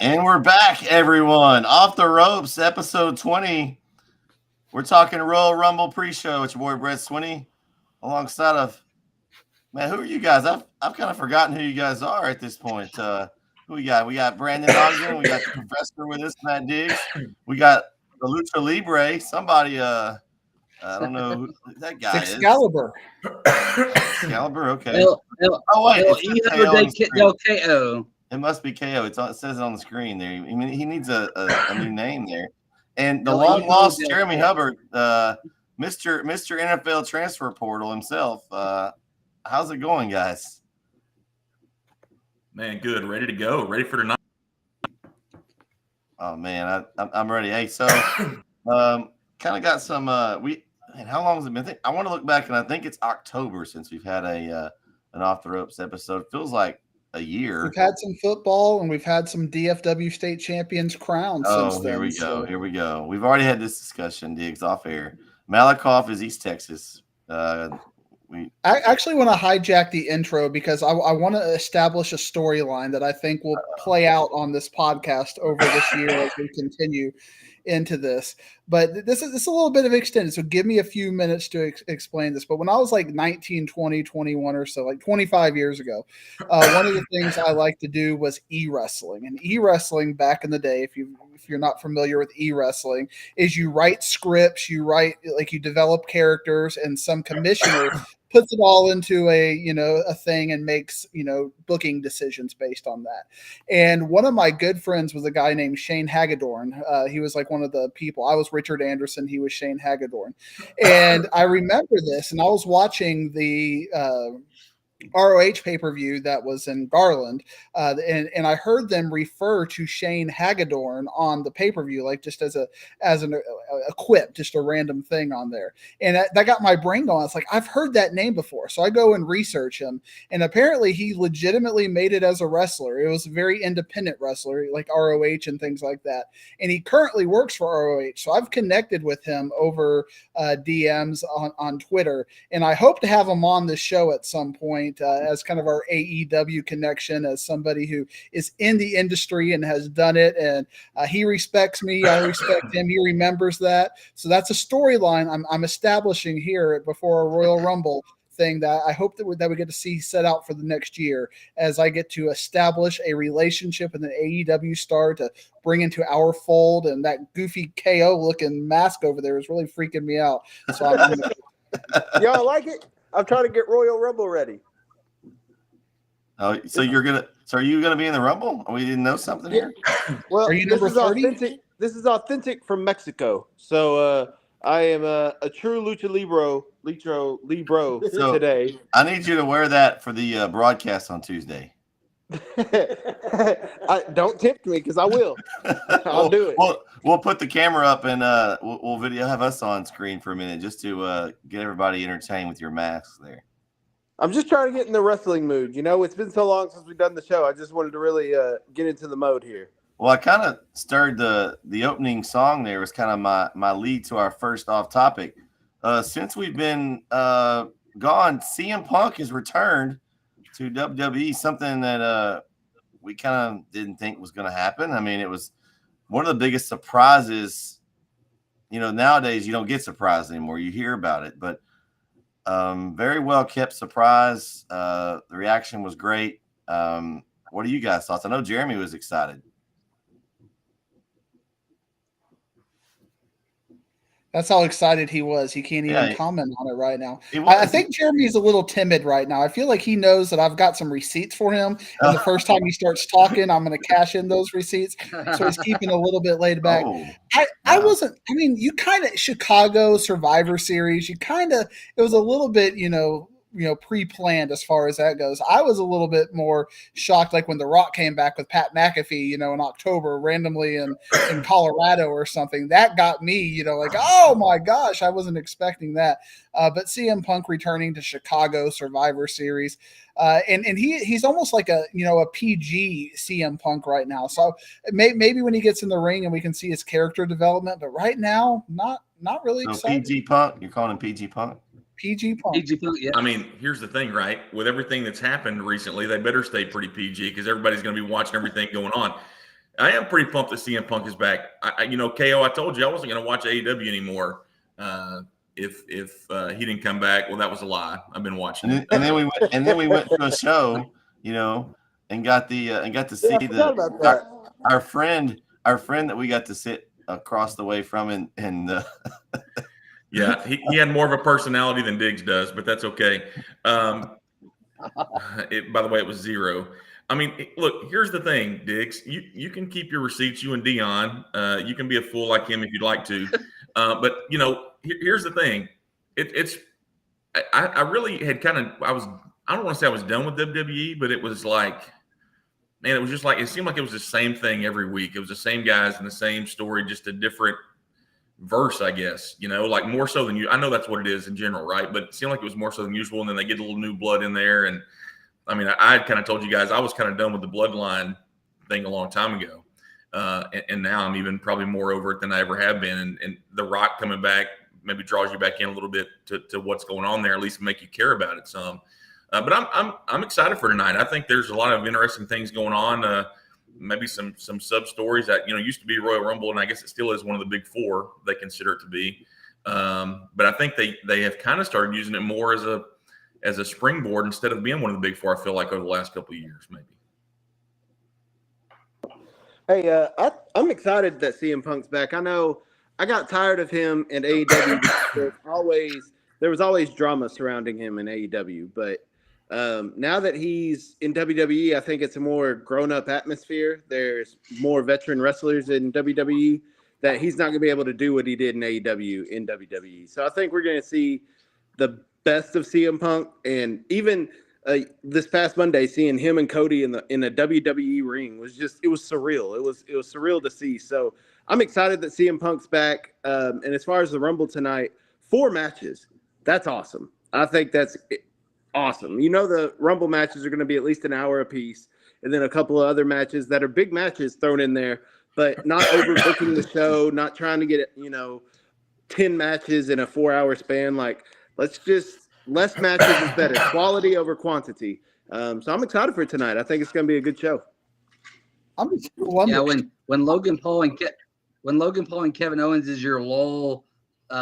And we're back, everyone. Off the Ropes, episode 20. We're talking Royal Rumble pre-show. It's your boy Brett Swinney, alongside of man. Who are you guys? I've kind of forgotten who you guys are at this point. Who we got? We got Brandon Ogden. We got the Professor with us, Matt Diggs. We got the Lucha Libre. Somebody. I don't know who that guy is. Excalibur. Excalibur. Okay. Oh wait, it's KO. It must be KO. It says it on the screen there. I mean, he needs a new name there. And the long lost Jeremy Hubbard, Mr. NFL transfer portal himself. How's it going, guys? Man, good. Ready to go. Ready for tonight. Oh man, I'm ready. Hey, so kind of got some. How long has it been? I want to look back, and I think it's October since we've had an Off the Ropes episode. It feels like a year. We've had some football, and we've had some DFW state champions crowned. Oh, here we go. Here we go. We've already had this discussion, Diggs, off air. Malakoff is East Texas. I actually want to hijack the intro because I want to establish a storyline that I think will play out on this podcast over this year as we continue into this. But this is a little bit of extended, so give me a few minutes to explain this. But when I was like 19, 20, 21 or so, like 25 years ago, one of the things I liked to do was e-wrestling. And e-wrestling back in the day, if you're not familiar with e-wrestling, is you write scripts, you develop characters, and some commissioner puts it all into a thing and makes, booking decisions based on that. And one of my good friends was a guy named Shane Hagedorn. He was like one of the people. I was Richard Anderson. He was Shane Hagedorn. And I remember this, and I was watching the ROH pay-per-view that was in Garland, and I heard them refer to Shane Hagedorn on the pay-per-view, like just as a quip, just a random thing on there, and that got my brain going. It's like, I've heard that name before, so I go and research him, and apparently he legitimately made it as a wrestler. It was a very independent wrestler, like ROH and things like that, and he currently works for ROH, so I've connected with him over DMs on Twitter, and I hope to have him on this show at some point. As kind of our AEW connection, as somebody who is in the industry and has done it, and he respects me, I respect him, he remembers that. So that's a storyline I'm establishing here before a Royal Rumble thing that I hope that we get to see set out for the next year, as I get to establish a relationship with an AEW star to bring into our fold. And that goofy KO looking mask over there is really freaking me out. So y'all like it? I'm trying to get Royal Rumble ready. Oh, so are you gonna be in the Rumble? We didn't know something here. Well, are you number 30? This is authentic from Mexico. So I am a true lucha libro today. I need you to wear that for the broadcast on Tuesday. Don't tempt me, because I will. I'll do it. We'll put the camera up, and we'll video have us on screen for a minute just to get everybody entertained with your masks there. I'm just trying to get in the wrestling mood. It's been so long since we've done the show. I just wanted to really get into the mode here. Well, I kind of stirred the opening song there. Was kind of my lead to our first off topic. Since we've been gone, CM Punk has returned to WWE, something that we kind of didn't think was going to happen. I mean, it was one of the biggest surprises. Nowadays you don't get surprised anymore. You hear about it, but very well kept surprise. The reaction was great. What are you guys' thoughts? I know Jeremy was excited. That's how excited he was. He can't even comment on it right now. I think Jeremy's a little timid right now. I feel like he knows that I've got some receipts for him. And the first time he starts talking, I'm going to cash in those receipts. So he's keeping a little bit laid back. I wasn't, you kind of, Chicago Survivor Series, it was a little bit, pre-planned as far as that goes. I was a little bit more shocked, like when The Rock came back with Pat McAfee, in October randomly in Colorado or something. That got me, like, oh my gosh, I wasn't expecting that. But CM Punk returning to Chicago Survivor Series, and he's almost like a PG CM Punk right now. So maybe when he gets in the ring and we can see his character development, but right now, not really excited. PG Punk, you're calling him PG Punk? PG Punk. Yeah. I mean, here's the thing, right? With everything that's happened recently, they better stay pretty PG, because everybody's going to be watching everything going on. I am pretty pumped that CM Punk is back. KO, I told you I wasn't going to watch AEW anymore if he didn't come back. Well, that was a lie. I've been watching it. And then we went to a show, and got to see our friend that we got to sit across the way from, and yeah, he had more of a personality than Diggs does, but that's okay. By the way, it was 0. I mean, look, here's the thing, Diggs. You can keep your receipts, you and Dion. You can be a fool like him if you'd like to. But, here's the thing. I really had I don't want to say I was done with WWE, but it was like, man, it was just like, it seemed like it was the same thing every week. It was the same guys and the same story, just a different verse, I guess, like more so than you. I know that's what it is in general, right? But it seemed like it was more so than usual. And then they get a little new blood in there. And I mean, I had kind of told you guys I was kind of done with the bloodline thing a long time ago. And now I'm even probably more over it than I ever have been. And The Rock coming back maybe draws you back in a little bit to what's going on there, at least make you care about it some. But I'm excited for tonight. I think there's a lot of interesting things going on. Maybe some sub stories that used to be Royal Rumble, and I guess it still is one of the big 4 they consider it to be. But I think they have kind of started using it more as a springboard instead of being one of the big 4. I feel like over the last couple of years, maybe. Hey, I'm excited that CM Punk's back. I know I got tired of him in AEW. There was always drama surrounding him in AEW, but now that he's in WWE, I think it's a more grown-up atmosphere. There's more veteran wrestlers in WWE that he's not going to be able to do what he did in AEW in WWE. So I think we're going to see the best of CM Punk, and even this past Monday, seeing him and Cody in a WWE ring was surreal. It was surreal to see. So I'm excited that CM Punk's back. And as far as the Rumble tonight, 4 matches. That's awesome. I think that's awesome. The Rumble matches are going to be at least an hour apiece, and then a couple of other matches that are big matches thrown in there, but not overbooking the show, not trying to get 10 matches in a 4-hour span. Like, less matches is better. Quality over quantity. So I'm excited for tonight. I think it's going to be a good show. When Logan Paul and Kevin Owens is your lull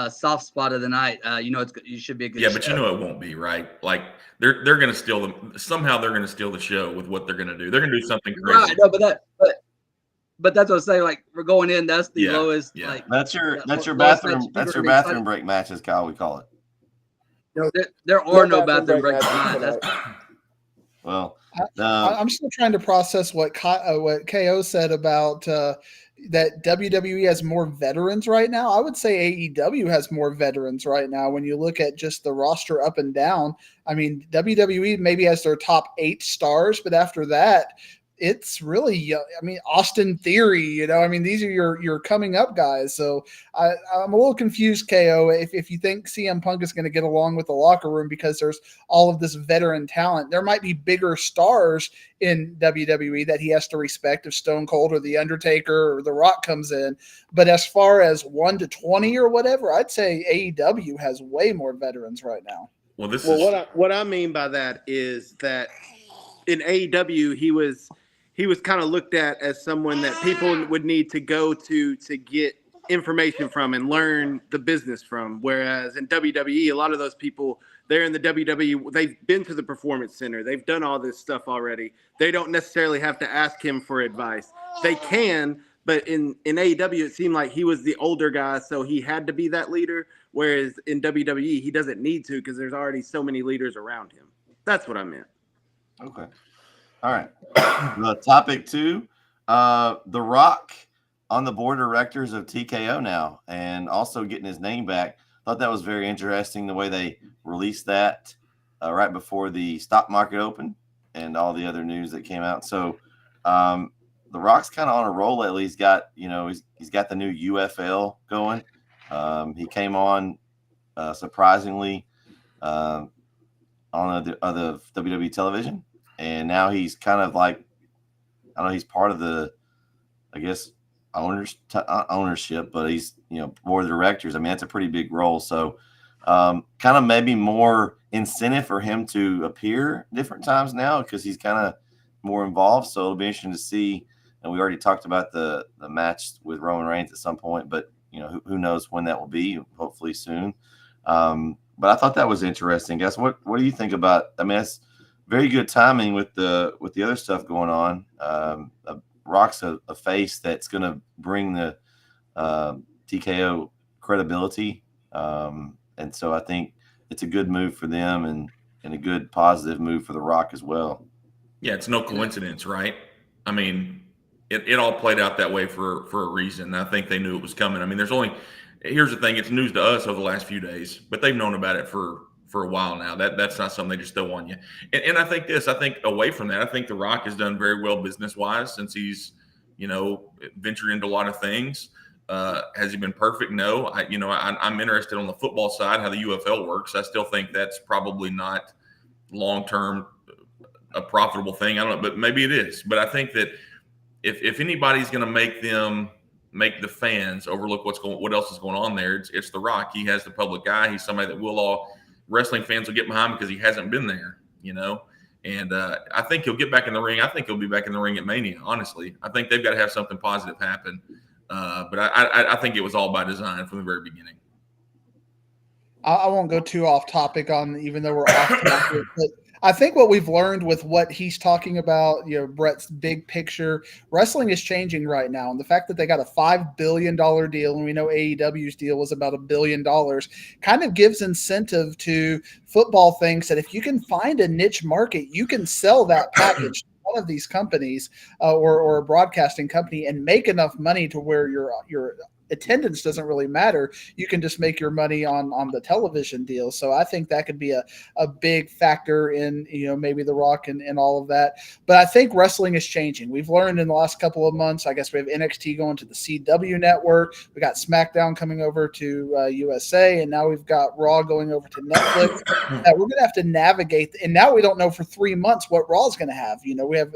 soft spot of the night, you should be a good show. Yeah, but it won't be, right? Like they're going to steal them. Somehow they're going to steal the show with what they're going to do. They're going to do something crazy. Right, no, but that's what I'm saying. Like, we're going in. That's the lowest. Yeah. Like that's your bathroom. That's your bathroom break matches, Kyle. We call it. There are no bathroom breaks tonight. Well, I'm still trying to process what KO said about that WWE has more veterans right now. I would say AEW has more veterans right now when you look at just the roster up and down. I mean, WWE maybe has their top 8 stars, but after that, it's really, Austin Theory, these are your coming up guys. So I'm a little confused, KO, if you think CM Punk is going to get along with the locker room because there's all of this veteran talent. There might be bigger stars in WWE that he has to respect if Stone Cold or The Undertaker or The Rock comes in. But as far as 1 to 20 or whatever, I'd say AEW has way more veterans right now. What I mean by that is that in AEW, he was kind of looked at as someone that people would need to go to get information from and learn the business from. Whereas in WWE, a lot of those people, they're in the WWE, they've been to the Performance Center. They've done all this stuff already. They don't necessarily have to ask him for advice. They can, but in AEW, it seemed like he was the older guy, so he had to be that leader. Whereas in WWE, he doesn't need to because there's already so many leaders around him. That's what I meant. Okay. All right. Topic 2, The Rock on the board of directors of TKO now, and also getting his name back. Thought that was very interesting the way they released that right before the stock market opened and all the other news that came out. So The Rock's kind of on a roll lately. He's got he's got the new UFL going. He came on surprisingly on the WWE television. And now he's kind of like, I don't know, he's part of the, I guess, ownership, but he's, board of directors. I mean, that's a pretty big role. So kind of maybe more incentive for him to appear different times now because he's kind of more involved. So it'll be interesting to see and we already talked about the match with Roman Reigns at some point, but who knows when that will be? Hopefully soon. But I thought that was interesting. Guys, what do you think about? I mean, that's very good timing with the other stuff going on. Rock's a face that's going to bring the TKO credibility, and so I think it's a good move for them and a good positive move for The Rock as well. Yeah, it's no coincidence, right? I mean, it all played out that way for a reason. I think they knew it was coming. I mean, here's the thing, it's news to us over the last few days, but they've known about it for a while now. That's not something they just throw on you. And I think away from that, I think The Rock has done very well business-wise since he's, ventured into a lot of things. Has he been perfect? No. I'm interested on the football side, how the UFL works. I still think that's probably not long-term a profitable thing. I don't know, but maybe it is. But I think that if anybody's going to make the fans overlook what else is going on there, it's The Rock. He has the public eye. He's somebody that wrestling fans will get behind because he hasn't been there, And I think he'll get back in the ring. I think he'll be back in the ring at Mania, honestly. I think they've got to have something positive happen. But I think it was all by design from the very beginning. I won't go too off topic even though we're off topic, but I think what we've learned with what he's talking about, Brett's big picture, wrestling is changing right now. And the fact that they got a $5 billion deal, and we know AEW's deal was about $1 billion, kind of gives incentive to football things that if you can find a niche market, you can sell that package to one of these companies or a broadcasting company and make enough money to where your attendance doesn't really matter. You can just make your money on the television deal. So I think that could be a big factor in, maybe The Rock and all of that. But I think wrestling is changing. We've learned in the last couple of months, I guess we have NXT going to the CW network. We got SmackDown coming over to USA. And now we've got Raw going over to Netflix. We're going to have to navigate. And now we don't know for 3 months what Raw is going to have.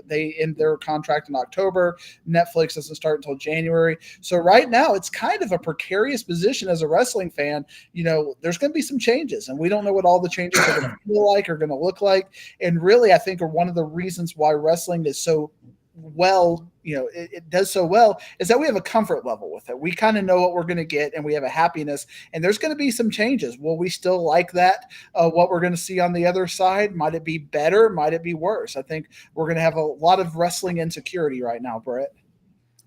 They end their contract in October. Netflix doesn't start until January. So right now it's kind of a precarious position as a wrestling fan. There's going to be some changes, and we don't know what all the changes are going to feel like or going to look like. And really, I think are one of the reasons why wrestling is so well, it does so well, is that we have a comfort level with it. We kind of know what we're going to get, and we have a happiness, and there's going to be some changes. Will we still like that? What we're going to see on the other side? Might it be better? Might it be worse? I think we're going to have a lot of wrestling insecurity right now, Brett.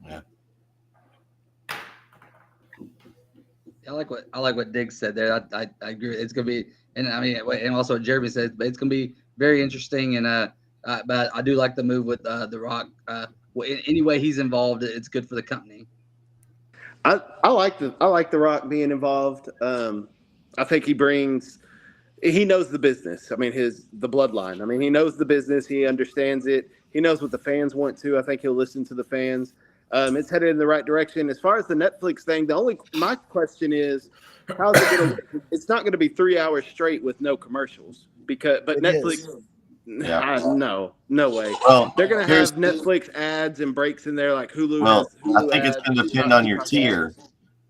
Yeah. I like what Diggs said there. I agree. It's gonna be, and also what Jeremy said, but it's gonna be very interesting. And but I do like the move with The Rock. Any way he's involved, it's good for the company. I like The Rock being involved. I think he knows the business. I mean, the bloodline. I mean, he knows the business. He understands it. He knows what the fans want to. I think he'll listen to the fans. It's headed in the right direction. As far as the Netflix thing, my question is, how's it going to work? It's not going to be 3 hours straight with no commercials but Netflix, no way. Well, they're going to have Netflix ads and breaks in there like Hulu. Well, Hulu I think it's going to depend on your tier.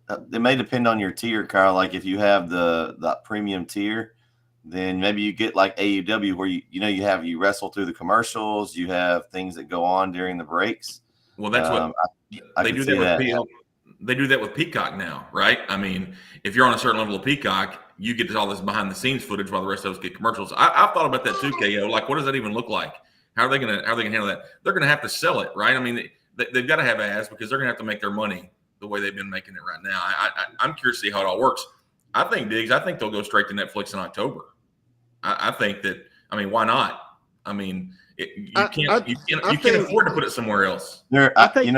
It may depend on your tier, Kyle. Like if you have the premium tier, then maybe you get like AEW where you wrestle through the commercials, you have things that go on during the breaks. Well, that's what they do they do that with Peacock now, right? I mean, if you're on a certain level of Peacock, you get all this behind the scenes footage while the rest of us get commercials. I've thought about that too, KO. Like, what does that even look like? How are they gonna handle that? They're gonna have to sell it, right? I mean, they've got to have ads because they're gonna have to make their money the way they've been making it right now. I'm curious to see how it all works. I think they'll go straight to Netflix in October. I think that. I mean, why not? I mean. You can't afford to put it somewhere else. I think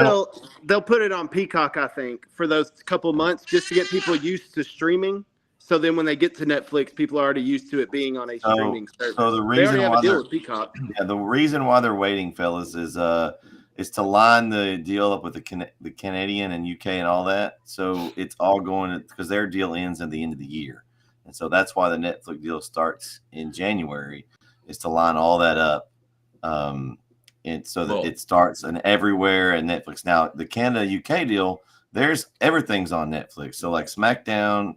they'll put it on Peacock. I think for those couple months just to get people used to streaming. So then when they get to Netflix, people are already used to it being on a streaming service. So the reason why deal with Peacock. Yeah, the reason why they're waiting, fellas, is to line the deal up with the Canadian and UK and all that. So it's all going because their deal ends at the end of the year, and so that's why the Netflix deal starts in January, is to line all that up. And so that it starts and everywhere and Netflix. Now the Canada UK deal, everything's on Netflix. So like SmackDown,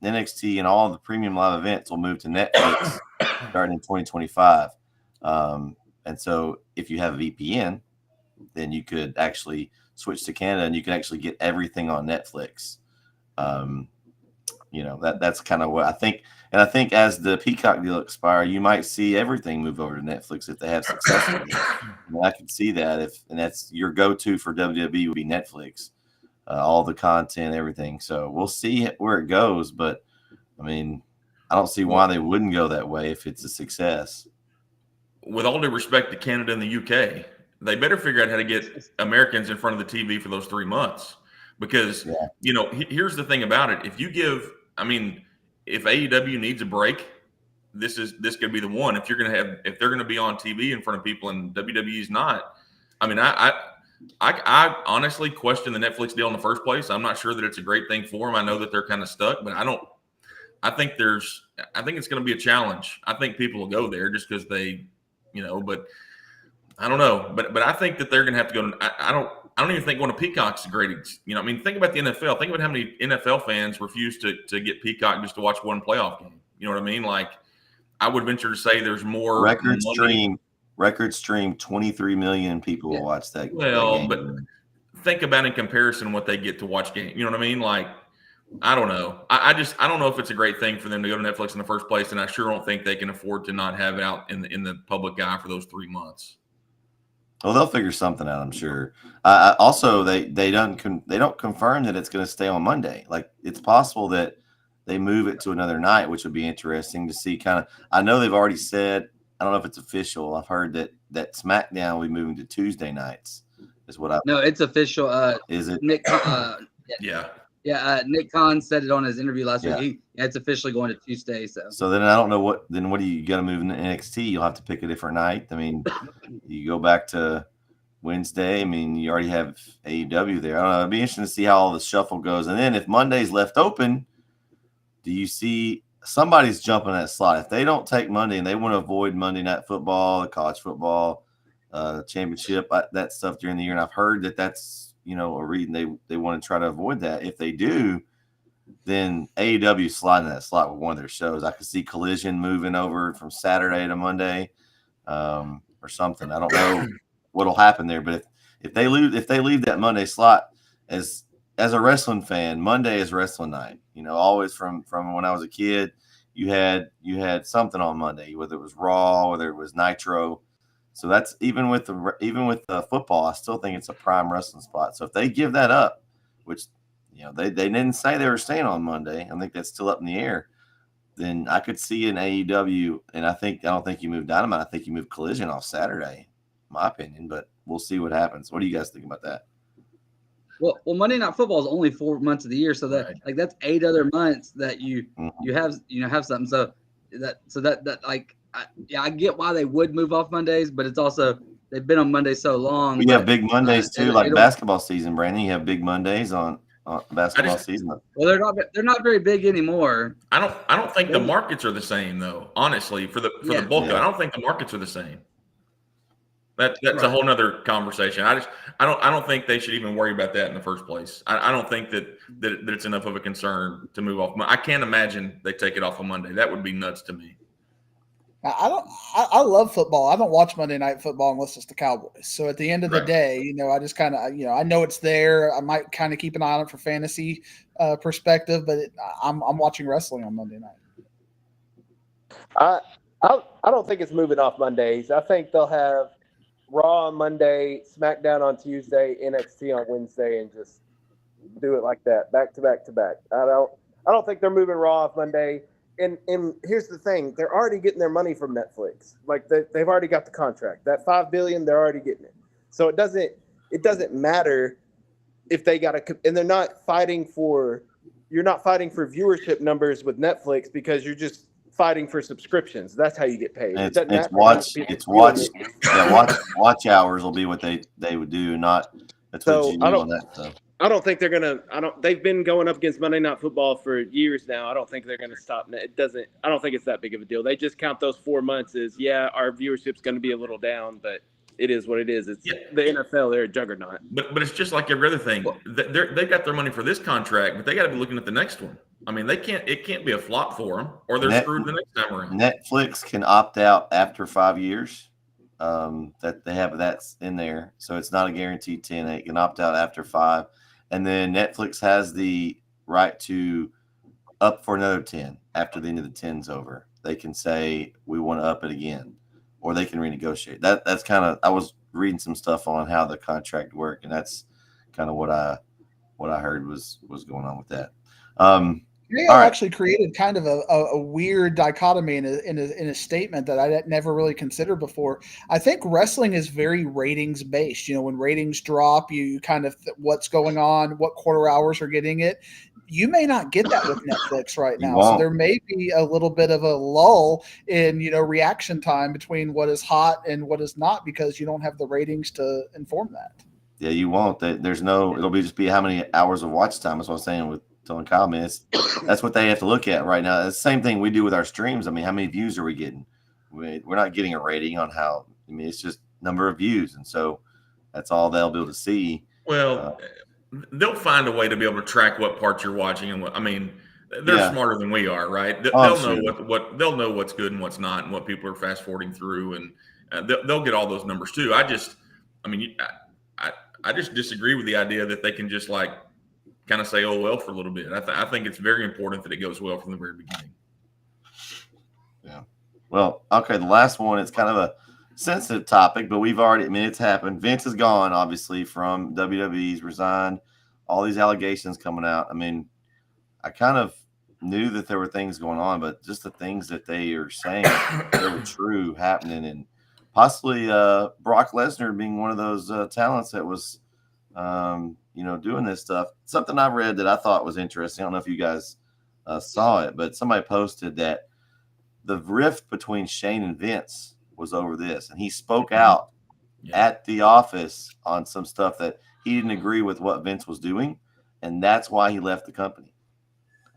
NXT, and all the premium live events will move to Netflix starting in 2025. And so if you have a VPN, then you could actually switch to Canada and you can actually get everything on Netflix. That's kind of what I think. And I think as the Peacock deal expire, you might see everything move over to Netflix if they have success with it. I can see that and that's your go-to for WWE would be Netflix, all the content, everything. So we'll see where it goes. But I mean, I don't see why they wouldn't go that way if it's a success. With all due respect to Canada and the UK, they better figure out how to get Americans in front of the TV for those 3 months. Because, here's the thing about it. If AEW needs a break, this could be the one. If they're going to be on TV in front of people and WWE's not, I honestly question the Netflix deal in the first place. I'm not sure that it's a great thing for them. I know that they're kind of stuck, but I think it's going to be a challenge. I think people will go there just because they, but I don't know. But I think that they're going to have to go. I don't even think going to Peacock's a great. Think about the NFL. Think about how many NFL fans refuse to get Peacock just to watch one playoff game. You know what I mean? Like, I would venture to say there's more record stream 23 million people will watch that. Well, that but think about in comparison what they get to watch game. You know what I mean? Like, I don't know. I don't know if it's a great thing for them to go to Netflix in the first place, and I sure don't think they can afford to not have it out in the public eye for those 3 months. Well, they'll figure something out, I'm sure. Also, they don't confirm that it's going to stay on Monday. Like, it's possible that they move it to another night, which would be interesting to see. Kind of, I know they've already said. I don't know if it's official. I've heard that SmackDown will be moving to Tuesday nights. Is what I. No, it's official. Is it? Nick. Yeah. Yeah, Nick Khan said it on his interview last week. It's officially going to Tuesday. So then I don't know what do you got to move in NXT? You'll have to pick a different night. I mean, you go back to Wednesday. I mean, you already have AEW there. I don't know. It'd be interesting to see how all the shuffle goes. And then if Monday's left open, do you see somebody's jumping that slot? If they don't take Monday and they want to avoid Monday Night Football, the college football championship, that stuff during the year, and I've heard that's a reason they want to try to avoid that. If they do, then AEW sliding that slot with one of their shows. I could see Collision moving over from Saturday to Monday, or something. I don't know what'll happen there, but if they leave that Monday slot, as a wrestling fan, Monday is wrestling night. Always from when I was a kid, you had something on Monday, whether it was Raw, whether it was Nitro. So that's even with the football, I still think it's a prime wrestling spot. So if they give that up, which they didn't say they were staying on Monday, I think that's still up in the air. Then I could see an AEW, and I don't think you move Dynamite. I think you move Collision off Saturday, in my opinion. But we'll see what happens. What do you guys think about that? Well, Monday Night Football is only 4 months of the year, so that that's 8 other months that you have something. So that I get why they would move off Mondays, but it's also they've been on Mondays so long. We have big Mondays too, like basketball season. Brandon, you have big Mondays on basketball season. Well, they're not very big anymore. I don't think the markets are the same though. Honestly, for the bulk of it, I don't think the markets are the same. That's a whole nother conversation. I don't think they should even worry about that in the first place. I don't think that it's enough of a concern to move off. I can't imagine they take it off on Monday. That would be nuts to me. I love football. I don't watch Monday Night Football unless it's the Cowboys. So at the end of the day, I just kind of, I know it's there. I might kind of keep an eye on it for fantasy perspective, but I'm watching wrestling on Monday night. I don't think it's moving off Mondays. I think they'll have Raw on Monday, SmackDown on Tuesday, NXT on Wednesday, and just do it like that, back to back to back. I don't think they're moving Raw off Monday. And here's the thing: they're already getting their money from Netflix. Like they've already got the contract. That $5 billion, they're already getting it. So it doesn't matter if they got to. And they're not fighting for. You're not fighting for viewership numbers with Netflix because you're just fighting for subscriptions. That's how you get paid. Watch hours will be what they would do. Not that's what you need on that stuff. I don't think they're gonna. They've been going up against Monday Night Football for years now. I don't think they're gonna stop. It doesn't. I don't think it's that big of a deal. They just count those 4 months as our viewership's going to be a little down, but it is what it is. It's the NFL. They're a juggernaut. But it's just like every other thing. They got their money for this contract, but they got to be looking at the next one. I mean, it can't be a flop for them, or they're screwed the next time around. Netflix can opt out after 5 years. that they have that's in there. So it's not a guaranteed 10. It can opt out after 5. And then Netflix has the right to up for another 10 after the end of the 10's over. They can say we want to up it again, or they can renegotiate. That's kind of, I was reading some stuff on how the contract worked, and that's kind of what I heard was going on with that. Preshow actually created kind of a weird dichotomy in a statement that I never really considered before. I think wrestling is very ratings based. You know, when ratings drop, you kind of what's going on, what quarter hours are getting it. You may not get that with Netflix right now, so there may be a little bit of a lull in reaction time between what is hot and what is not because you don't have the ratings to inform that. Yeah, you won't. There's no. It'll just be how many hours of watch time. That's what I'm saying with telling comments. That's what they have to look at right now. It's the same thing we do with our streams. I mean, how many views are we getting? We're not getting a rating on how. I mean, it's just number of views, and so that's all they'll be able to see. Well, they'll find a way to be able to track what parts you're watching and what. I mean, they're smarter than we are, right? They'll know what they'll know what's good and what's not, and what people are fast forwarding through, and they'll get all those numbers too. I just disagree with the idea that they can just like kind of say, "Oh well," for a little bit. I think it's very important that it goes well from the very beginning. Yeah. Well, okay. The last one, it's kind of a sensitive topic, but we've already. I mean, it's happened. Vince is gone, obviously, from WWE. He's resigned. All these allegations coming out. I mean, I kind of knew that there were things going on, but just the things that they are saying they were true happening, and possibly Brock Lesnar being one of those talents that was, doing this stuff. Something I read that I thought was interesting. I don't know if you guys saw it, but somebody posted that the rift between Shane and Vince was over this, and he spoke out at the office on some stuff that he didn't agree with what Vince was doing, and that's why he left the company.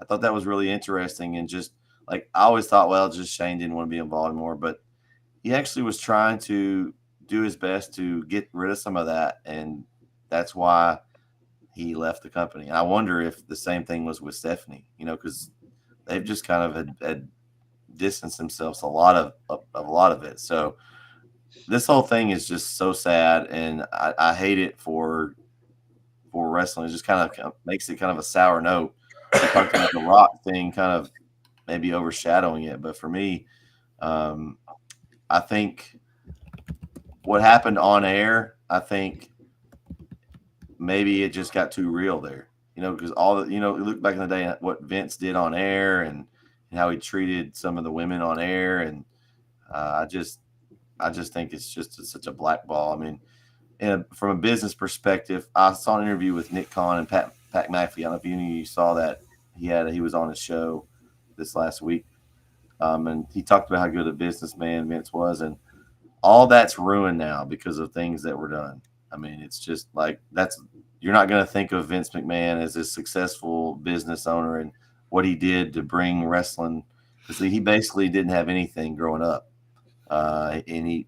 I thought that was really interesting, and just like I always thought, well, just Shane didn't want to be involved more, but he actually was trying to do his best to get rid of some of that, and that's why he left the company. And I wonder if the same thing was with Stephanie, because they've just kind of had distanced themselves a lot of it. So this whole thing is just so sad, and I hate it for wrestling. It just kind of makes it kind of a sour note. We talked about the Rock thing kind of maybe overshadowing it, but for me, I think what happened on air, I think maybe it just got too real there, because look back in the day at what Vince did on air and how he treated some of the women on air. And I just think it's just such a blackball. I mean, from a business perspective, I saw an interview with Nick Khan and Pat McAfee. I don't know if you saw that. He was on his show this last week. And he talked about how good a businessman Vince was, and all that's ruined now because of things that were done. I mean, it's just like you're not going to think of Vince McMahon as a successful business owner and what he did to bring wrestling, because he basically didn't have anything growing up, and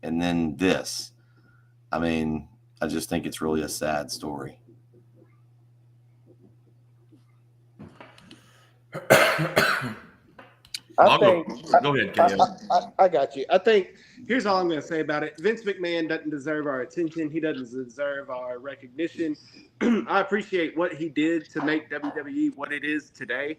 then this. I mean, I just think it's really a sad story. Go ahead, KO. I got you. I think here's all I'm going to say about it. Vince McMahon doesn't deserve our attention. He doesn't deserve our recognition. I appreciate what he did to make WWE what it is today.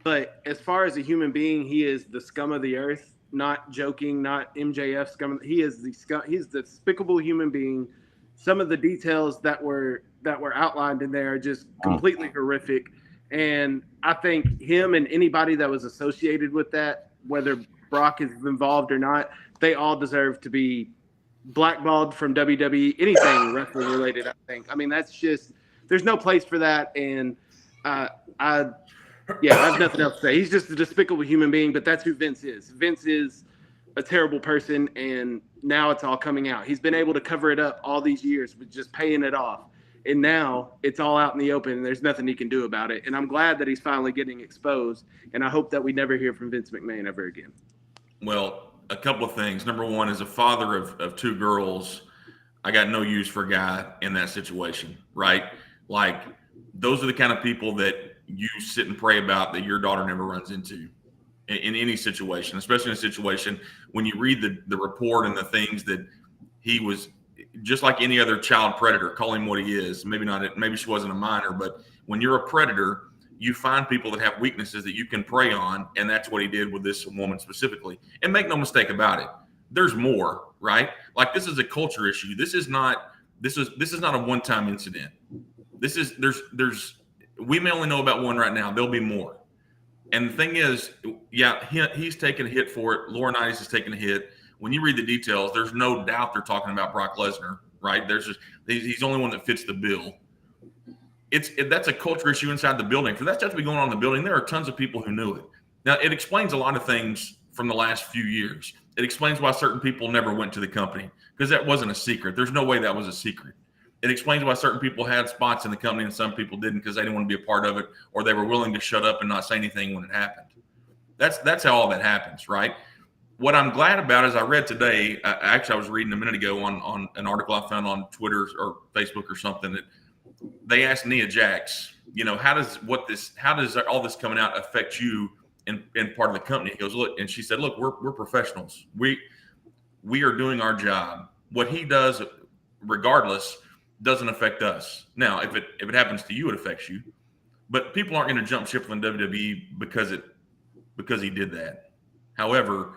But as far as a human being, he is the scum of the earth. Not joking, not MJF scum. He is the scum. He's the despicable human being. Some of the details that were outlined in there are just completely horrific. And I think him and anybody that was associated with that, whether Brock is involved or not, they all deserve to be blackballed from WWE, anything wrestling related, I think. I mean, that's just, there's no place for that. And I have nothing else to say. He's just a despicable human being, but that's who Vince is. Vince is a terrible person, and now it's all coming out. He's been able to cover it up all these years with just paying it off. And now it's all out in the open, and there's nothing he can do about it. And I'm glad that he's finally getting exposed, and I hope that we never hear from Vince McMahon ever again. Well, a couple of things. Number one, as a father of two girls, I got no use for a guy in that situation, right? Like, those are the kind of people that you sit and pray about that your daughter never runs into. in any situation, especially in a situation when you read the report and the things that he was just like any other child predator, call him what he is. Maybe she wasn't a minor, but when you're a predator, you find people that have weaknesses that you can prey on. And that's what he did with this woman specifically. And make no mistake about it, there's more, right? Like, this is a culture issue. This is not a one-time incident. We may only know about one right now. There'll be more. And the thing is, yeah, he's taking a hit for it. Laurinaitis is taking a hit. When you read the details, there's no doubt they're talking about Brock Lesnar, right? He's the only one that fits the bill. That's a culture issue inside the building. For that stuff to be going on in the building, there are tons of people who knew it. Now, it explains a lot of things from the last few years. It explains why certain people never went to the company, because that wasn't a secret. There's no way that was a secret. It explains why certain people had spots in the company and some people didn't, because they didn't want to be a part of it, or they were willing to shut up and not say anything when it happened. That's how all that happens, right? What I'm glad about is I read today, I was reading a minute ago on an article I found on Twitter or Facebook or something, that they asked Nia Jax, how does all this coming out affect you in part of the company? He goes, look, and she said, look, we're professionals. We are doing our job. What he does, regardless, doesn't affect us. Now, if it happens to you, it affects you. But people aren't going to jump ship from WWE because he did that. However,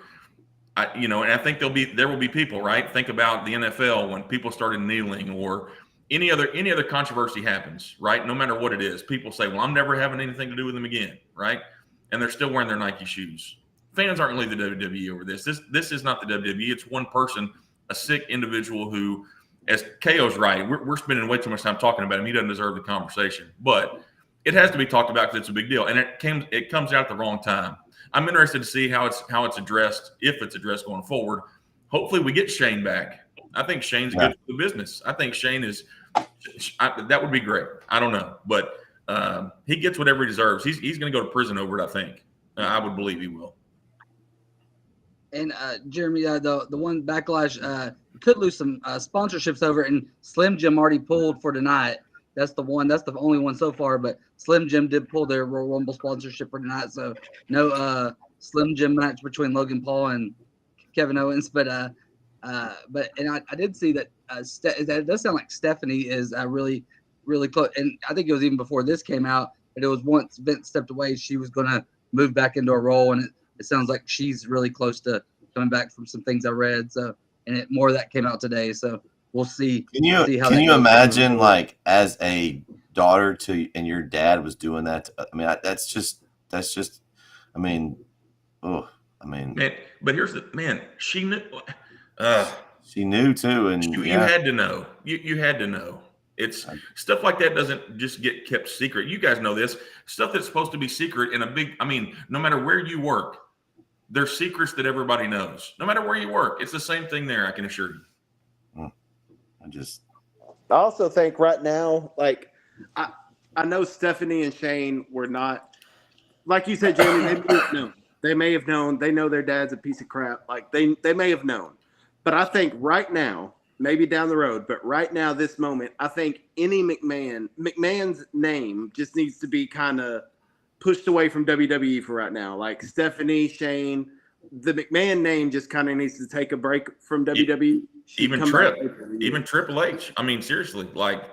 and I think there will be people, right? Think about the NFL when people started kneeling, or any other controversy happens, right? No matter what it is, people say, well, I'm never having anything to do with them again, right? And they're still wearing their Nike shoes. Fans aren't going to leave the WWE over this. This is not the WWE. It's one person, a sick individual who, as KO's right, we're spending way too much time talking about him. He doesn't deserve the conversation. But it has to be talked about because it's a big deal. And it comes out at the wrong time. I'm interested to see how it's addressed, if it's addressed going forward. Hopefully we get Shane back. I think Shane's good for the business. I think Shane that would be great. I don't know. But he gets whatever he deserves. He's going to go to prison over it, I think. I would believe he will. And Jeremy, the one Backlash could lose some sponsorships over it, and Slim Jim already pulled for tonight. That's the one. That's the only one so far. But Slim Jim did pull their Royal Rumble sponsorship for tonight, so no Slim Jim match between Logan Paul and Kevin Owens. But I did see that that does sound like Stephanie is really, really close. And I think it was even before this came out, but it was once Vince stepped away, she was going to move back into a role, and it sounds like she's really close to coming back from some things I read. So, and more of that came out today. So we'll see. Can you imagine, like, as a daughter and your dad was doing that? That's just. Man, but here's she knew. She knew too, and you had to know. You had to know. It's stuff like that doesn't just get kept secret. You guys know this stuff that's supposed to be secret in a big. No matter where you work, there's secrets that everybody knows. No matter where you work, it's the same thing there. I can assure you. I also think right now, like, I know Stephanie and Shane were not, like you said, Jamie. They may have known. They know their dad's a piece of crap. Like, they may have known. But I think right now, maybe down the road, but right now, this moment, I think any McMahon's name just needs to be kind of pushed away from WWE for right now. Like Stephanie, Shane, the McMahon name just kind of needs to take a break from WWE. Even Triple H. Seriously, like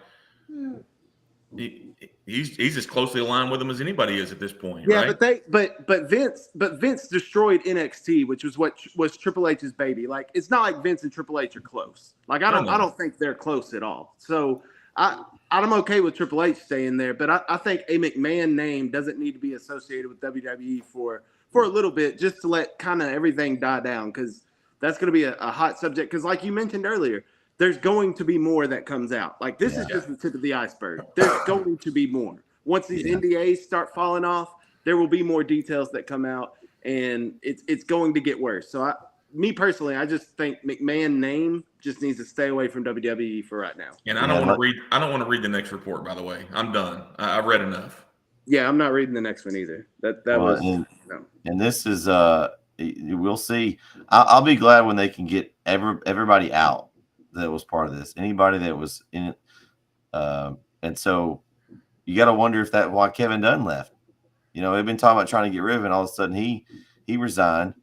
he's as closely aligned with them as anybody is at this point. Yeah, right? but Vince destroyed NXT, which was what was Triple H's baby. Like, it's not like Vince and Triple H are close. Like, I don't think they're close at all. So I'm okay with Triple H staying there, but I think a McMahon name doesn't need to be associated with WWE for a little bit, just to let kind of everything die down, because that's going to be a hot subject. Because like you mentioned earlier, there's going to be more that comes out. Like, this is just the tip of the iceberg. There's going to be more. Once these NDAs start falling off, there will be more details that come out, and it's going to get worse. So me personally, I just think McMahon name just needs to stay away from WWE for right now. And I don't want to read the next report, by the way. I'm done. I've read enough. Yeah, I'm not reading the next one either. And this is we'll see. I'll be glad when they can get everybody out that was part of this. Anybody that was in it. And so you got to wonder if why Kevin Dunn left. They've been talking about trying to get rid of him, and all of a sudden he he resigned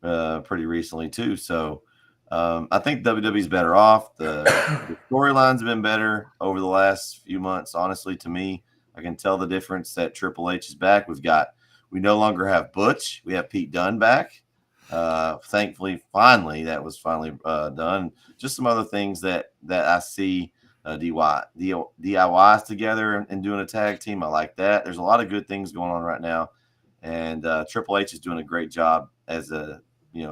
pretty recently too. So I think WWE's better off. The storylines have been better over the last few months. Honestly, to me, I can tell the difference that Triple H is back. We no longer have Butch. We have Pete Dunne back. Thankfully, that was finally done. Just some other things that I see DIYs together and doing a tag team. I like that. There's a lot of good things going on right now, and Triple H is doing a great job as a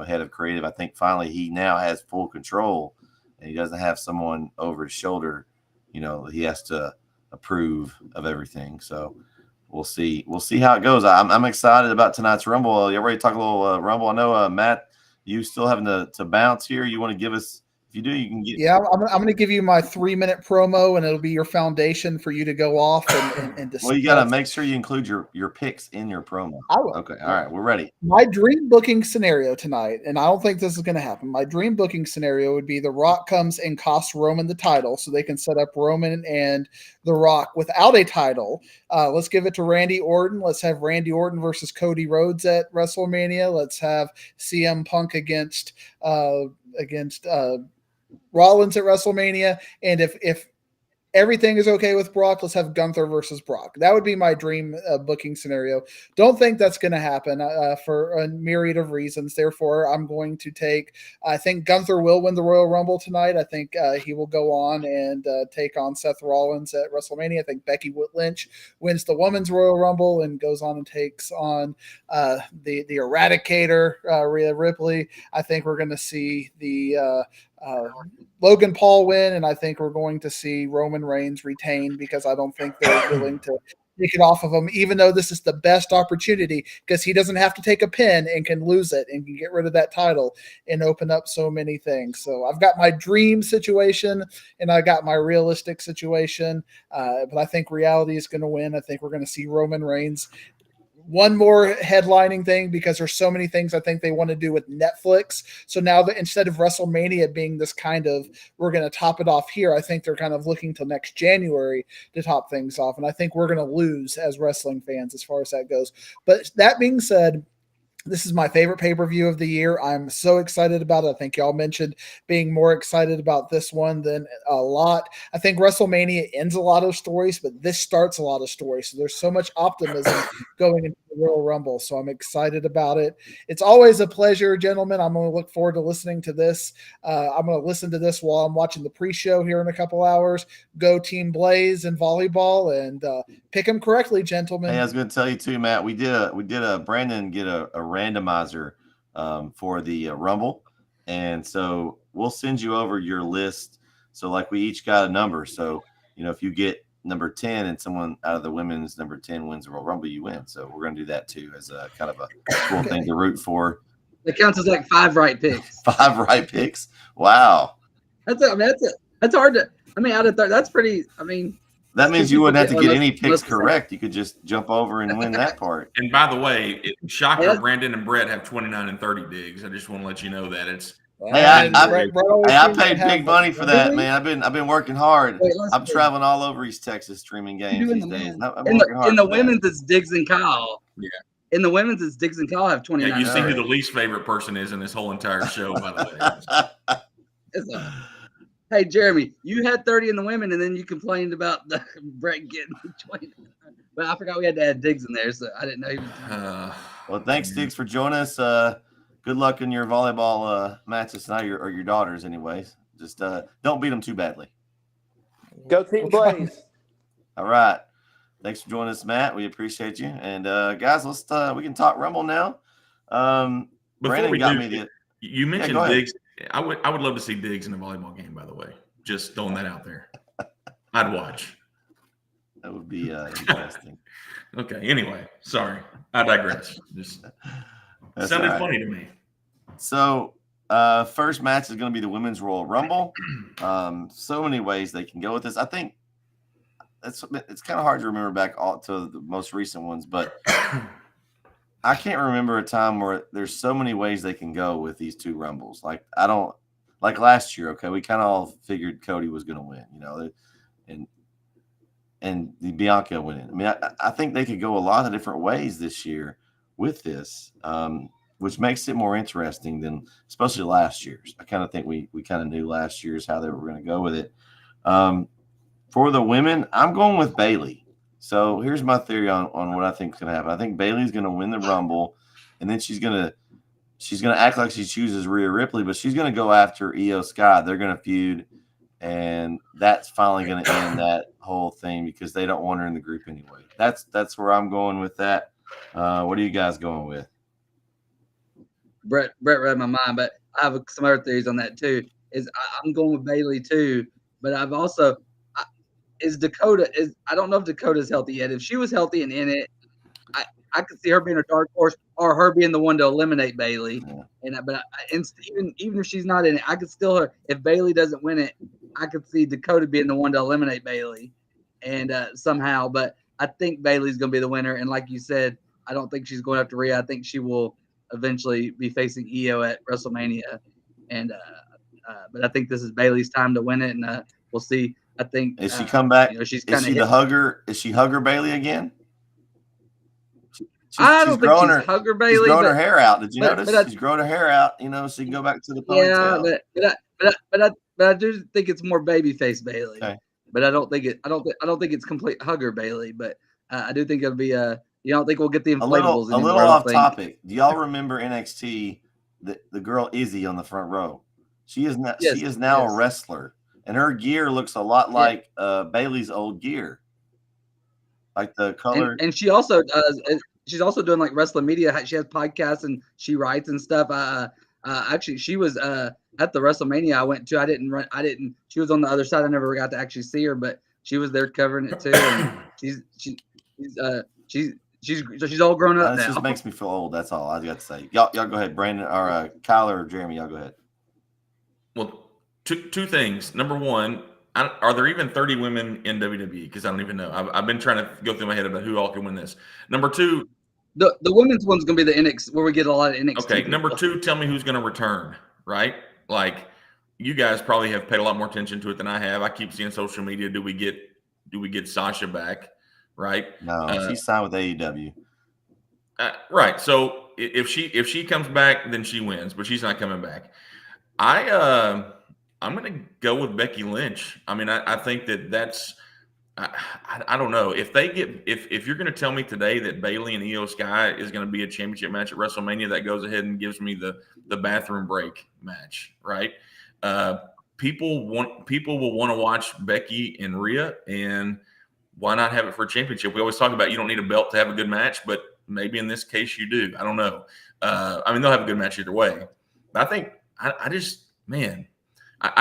head of creative. I think finally he now has full control, and he doesn't have someone over his shoulder. He has to approve of everything. So we'll see how it goes. I'm excited about tonight's Rumble. You ready to talk a little Rumble? I know Matt, you still having to bounce here. You want to give us? If you do, you can get. Yeah, I'm going to give you my 3-minute promo, and it'll be your foundation for you to go off and discuss. Well, you got to make sure you include your picks in your promo. I will. Okay, all right, we're ready. My dream booking scenario tonight, and I don't think this is going to happen. My dream booking scenario would be The Rock comes and costs Roman the title, so they can set up Roman and The Rock without a title. Let's give it to Randy Orton. Let's have Randy Orton versus Cody Rhodes at WrestleMania. Let's have CM Punk against Rollins at WrestleMania. And if everything is okay with Brock, let's have Gunther versus Brock. That would be my dream booking scenario. Don't think that's going to happen for a myriad of reasons. Therefore, I'm going to I think Gunther will win the Royal Rumble tonight. I think he will go on and take on Seth Rollins at WrestleMania. I think Becky Lynch wins the Women's Royal Rumble and goes on and takes on the Eradicator, Rhea Ripley. I think we're going to see the Logan Paul win, and I think we're going to see Roman Reigns retain because I don't think they're willing to take it off of him, even though this is the best opportunity because he doesn't have to take a pin and can lose it and can get rid of that title and open up so many things. So I've got my dream situation and I got my realistic situation, but I think reality is going to win. I think we're going to see Roman Reigns. One more headlining thing because there's so many things I think they want to do with Netflix. So now that instead of WrestleMania being this kind of, we're going to top it off here, I think they're kind of looking till next January to top things off. And I think we're going to lose as wrestling fans as far as that goes. But that being said, this is my favorite pay-per-view of the year. I'm so excited about it. I think y'all mentioned being more excited about this one than a lot. I think WrestleMania ends a lot of stories, but this starts a lot of stories. So there's so much optimism going into the Royal Rumble. So I'm excited about it. It's always a pleasure, gentlemen. I'm going to look forward to listening to this. I'm going to listen to this while I'm watching the pre-show here in a couple hours. Go Team Blaze and volleyball, and pick them correctly, gentlemen. Hey, I was going to tell you too, Matt. We did a Brandon get a randomizer for the Rumble, and so we'll send you over your list. So like we each got a number. So if you get number 10 and someone out of the women's number 10 wins the Royal Rumble, you win. So we're going to do that too as a kind of a cool thing to root for. It counts as like 5 right picks. 5 right picks. Wow. That's hard to. I mean, out of 30, that's pretty. I mean. That means you wouldn't have to get any picks correct. You could just jump over and win that part. And by the way, shocker, Brandon and Brett have 29 and 30 digs. I just want to let you know that it's. Hey, I paid big money for that, man. I've been working hard. I'm traveling all over East Texas streaming games these days. In the women's, it's Diggs and Kyle. Yeah. In the women's, it's Diggs and Kyle have 29. Yeah, you see who the least favorite person is in this whole entire show, by the way. Hey, Jeremy, you had 30 in the women, and then you complained about Brett getting 20. But I forgot we had to add Diggs in there, so I didn't know. Well, thanks, Diggs, for joining us. Good luck in your volleyball matches tonight, or your daughters, anyways. Just don't beat them too badly. Go Team Blaze. All right. Thanks for joining us, Matt. We appreciate you. And guys, we can talk Rumble now. Brandon got me you mentioned Diggs. I would love to see Diggs in a volleyball game, by the way. Just throwing that out there. I'd watch. That would be interesting. Okay. Anyway, sorry. I digress. Just sounded funny to me. So first match is going to be the Women's Royal Rumble. So many ways they can go with this. I think it's kind of hard to remember back to the most recent ones, but I can't remember a time where there's so many ways they can go with these two Rumbles. Like last year, okay, we kind of all figured Cody was going to win, and the Bianca winning. I mean, I think they could go a lot of different ways this year with this. which makes it more interesting than especially last year's. I kind of think we kind of knew last year's how they were going to go with it. For the women, I'm going with Bayley. So here's my theory on what I think is going to happen. I think Bayley's going to win the Rumble, and then she's going to act like she chooses Rhea Ripley, but she's going to go after Io Sky. They're going to feud, and that's finally going to end that whole thing because they don't want her in the group anyway. That's where I'm going with that. What are you guys going with? Brett read my mind, but I have some other theories on that too. I'm going with Bayley too, but I've also I don't know if Dakota's healthy yet. If she was healthy and in it, I could see her being a dark horse or her being the one to eliminate Bayley. Yeah. Even if she's not in it, I could still if Bayley doesn't win it, I could see Dakota being the one to eliminate Bayley, and somehow. But I think Bayley's going to be the winner. And like you said, I don't think she's going after Rhea. I think she will eventually be facing Io at WrestleMania, and but I think this is Bayley's time to win it, and we'll see. I think is she come back? She's is she the hugger? Is she hugger Bayley again? I don't think she's hugger Bayley. She's growing her hair out. Did you notice? She's growing her hair out. So she can go back to the ponytail. Yeah, but I do think it's more babyface Bayley. Okay. But I don't think it's complete hugger Bayley. But I do think it'll be you don't think we'll get the inflatables? A little off topic. Do y'all remember NXT? The girl Izzy on the front row. She is now. Yes, she is now a wrestler, and her gear looks a lot like Bayley's old gear, like the color. And she also does. She's also doing like wrestling media. She has podcasts and she writes and stuff. Actually, she was at the WrestleMania I went to. I didn't. She was on the other side. I never got to actually see her, but she was there covering it too. And she's all grown up now. It just makes me feel old. That's all I got to say. Y'all go ahead, Brandon or Kyle or Jeremy. Y'all go ahead. Well, two things. Number one, are there even 30 women in WWE? Because I don't even know. I've been trying to go through my head about who all can win this. Number two, the women's one's going to be the NXT, where we get a lot of NXT. Okay, people. Number two, tell me who's going to return, right? Like, you guys probably have paid a lot more attention to it than I have. I keep seeing social media. Do we get Sasha back, right? No, she signed with AEW. Right. So if she comes back, then she wins, but she's not coming back. I'm going to go with Becky Lynch. I mean, I think that's I don't know if they get if you're going to tell me today that Bayley and Io Sky is going to be a championship match at WrestleMania, that goes ahead and gives me the bathroom break match, right? People will want to watch Becky and Rhea, and why not have it for a championship? We always talk about you don't need a belt to have a good match, but maybe in this case you do. I don't know. I mean, they'll have a good match either way. But I think I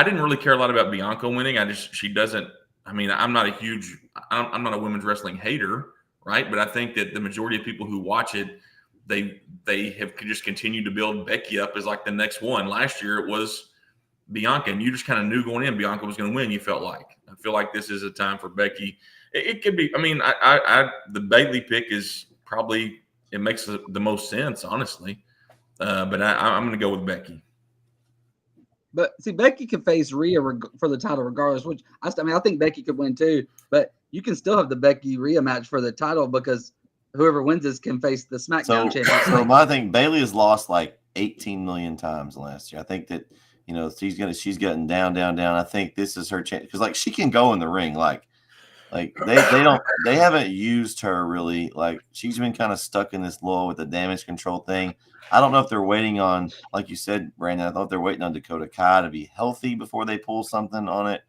didn't really care a lot about Bianca winning. She doesn't. I mean, I'm not a women's wrestling hater, right? But I think that the majority of people who watch it, they have just continued to build Becky up as like the next one. Last year it was Bianca, and you just kind of knew going in Bianca was going to win. You felt like. I feel like this is a time for Becky. It could be. I mean, the Bayley pick is probably it makes the most sense, honestly. But I'm going to go with Becky. But see, Becky can face Rhea for the title regardless. Which I think Becky could win too. But you can still have the Becky Rhea match for the title because whoever wins this can face the SmackDown champion. So my thing, Bayley has lost like 18 million times last year. I think that she's getting down. I think this is her chance because like she can go in the ring like they haven't used her really. Like she's been kind of stuck in this lull with the damage control thing. I don't know if they're waiting on, like you said, Brandon, I thought they're waiting on Dakota Kai to be healthy before they pull something on it.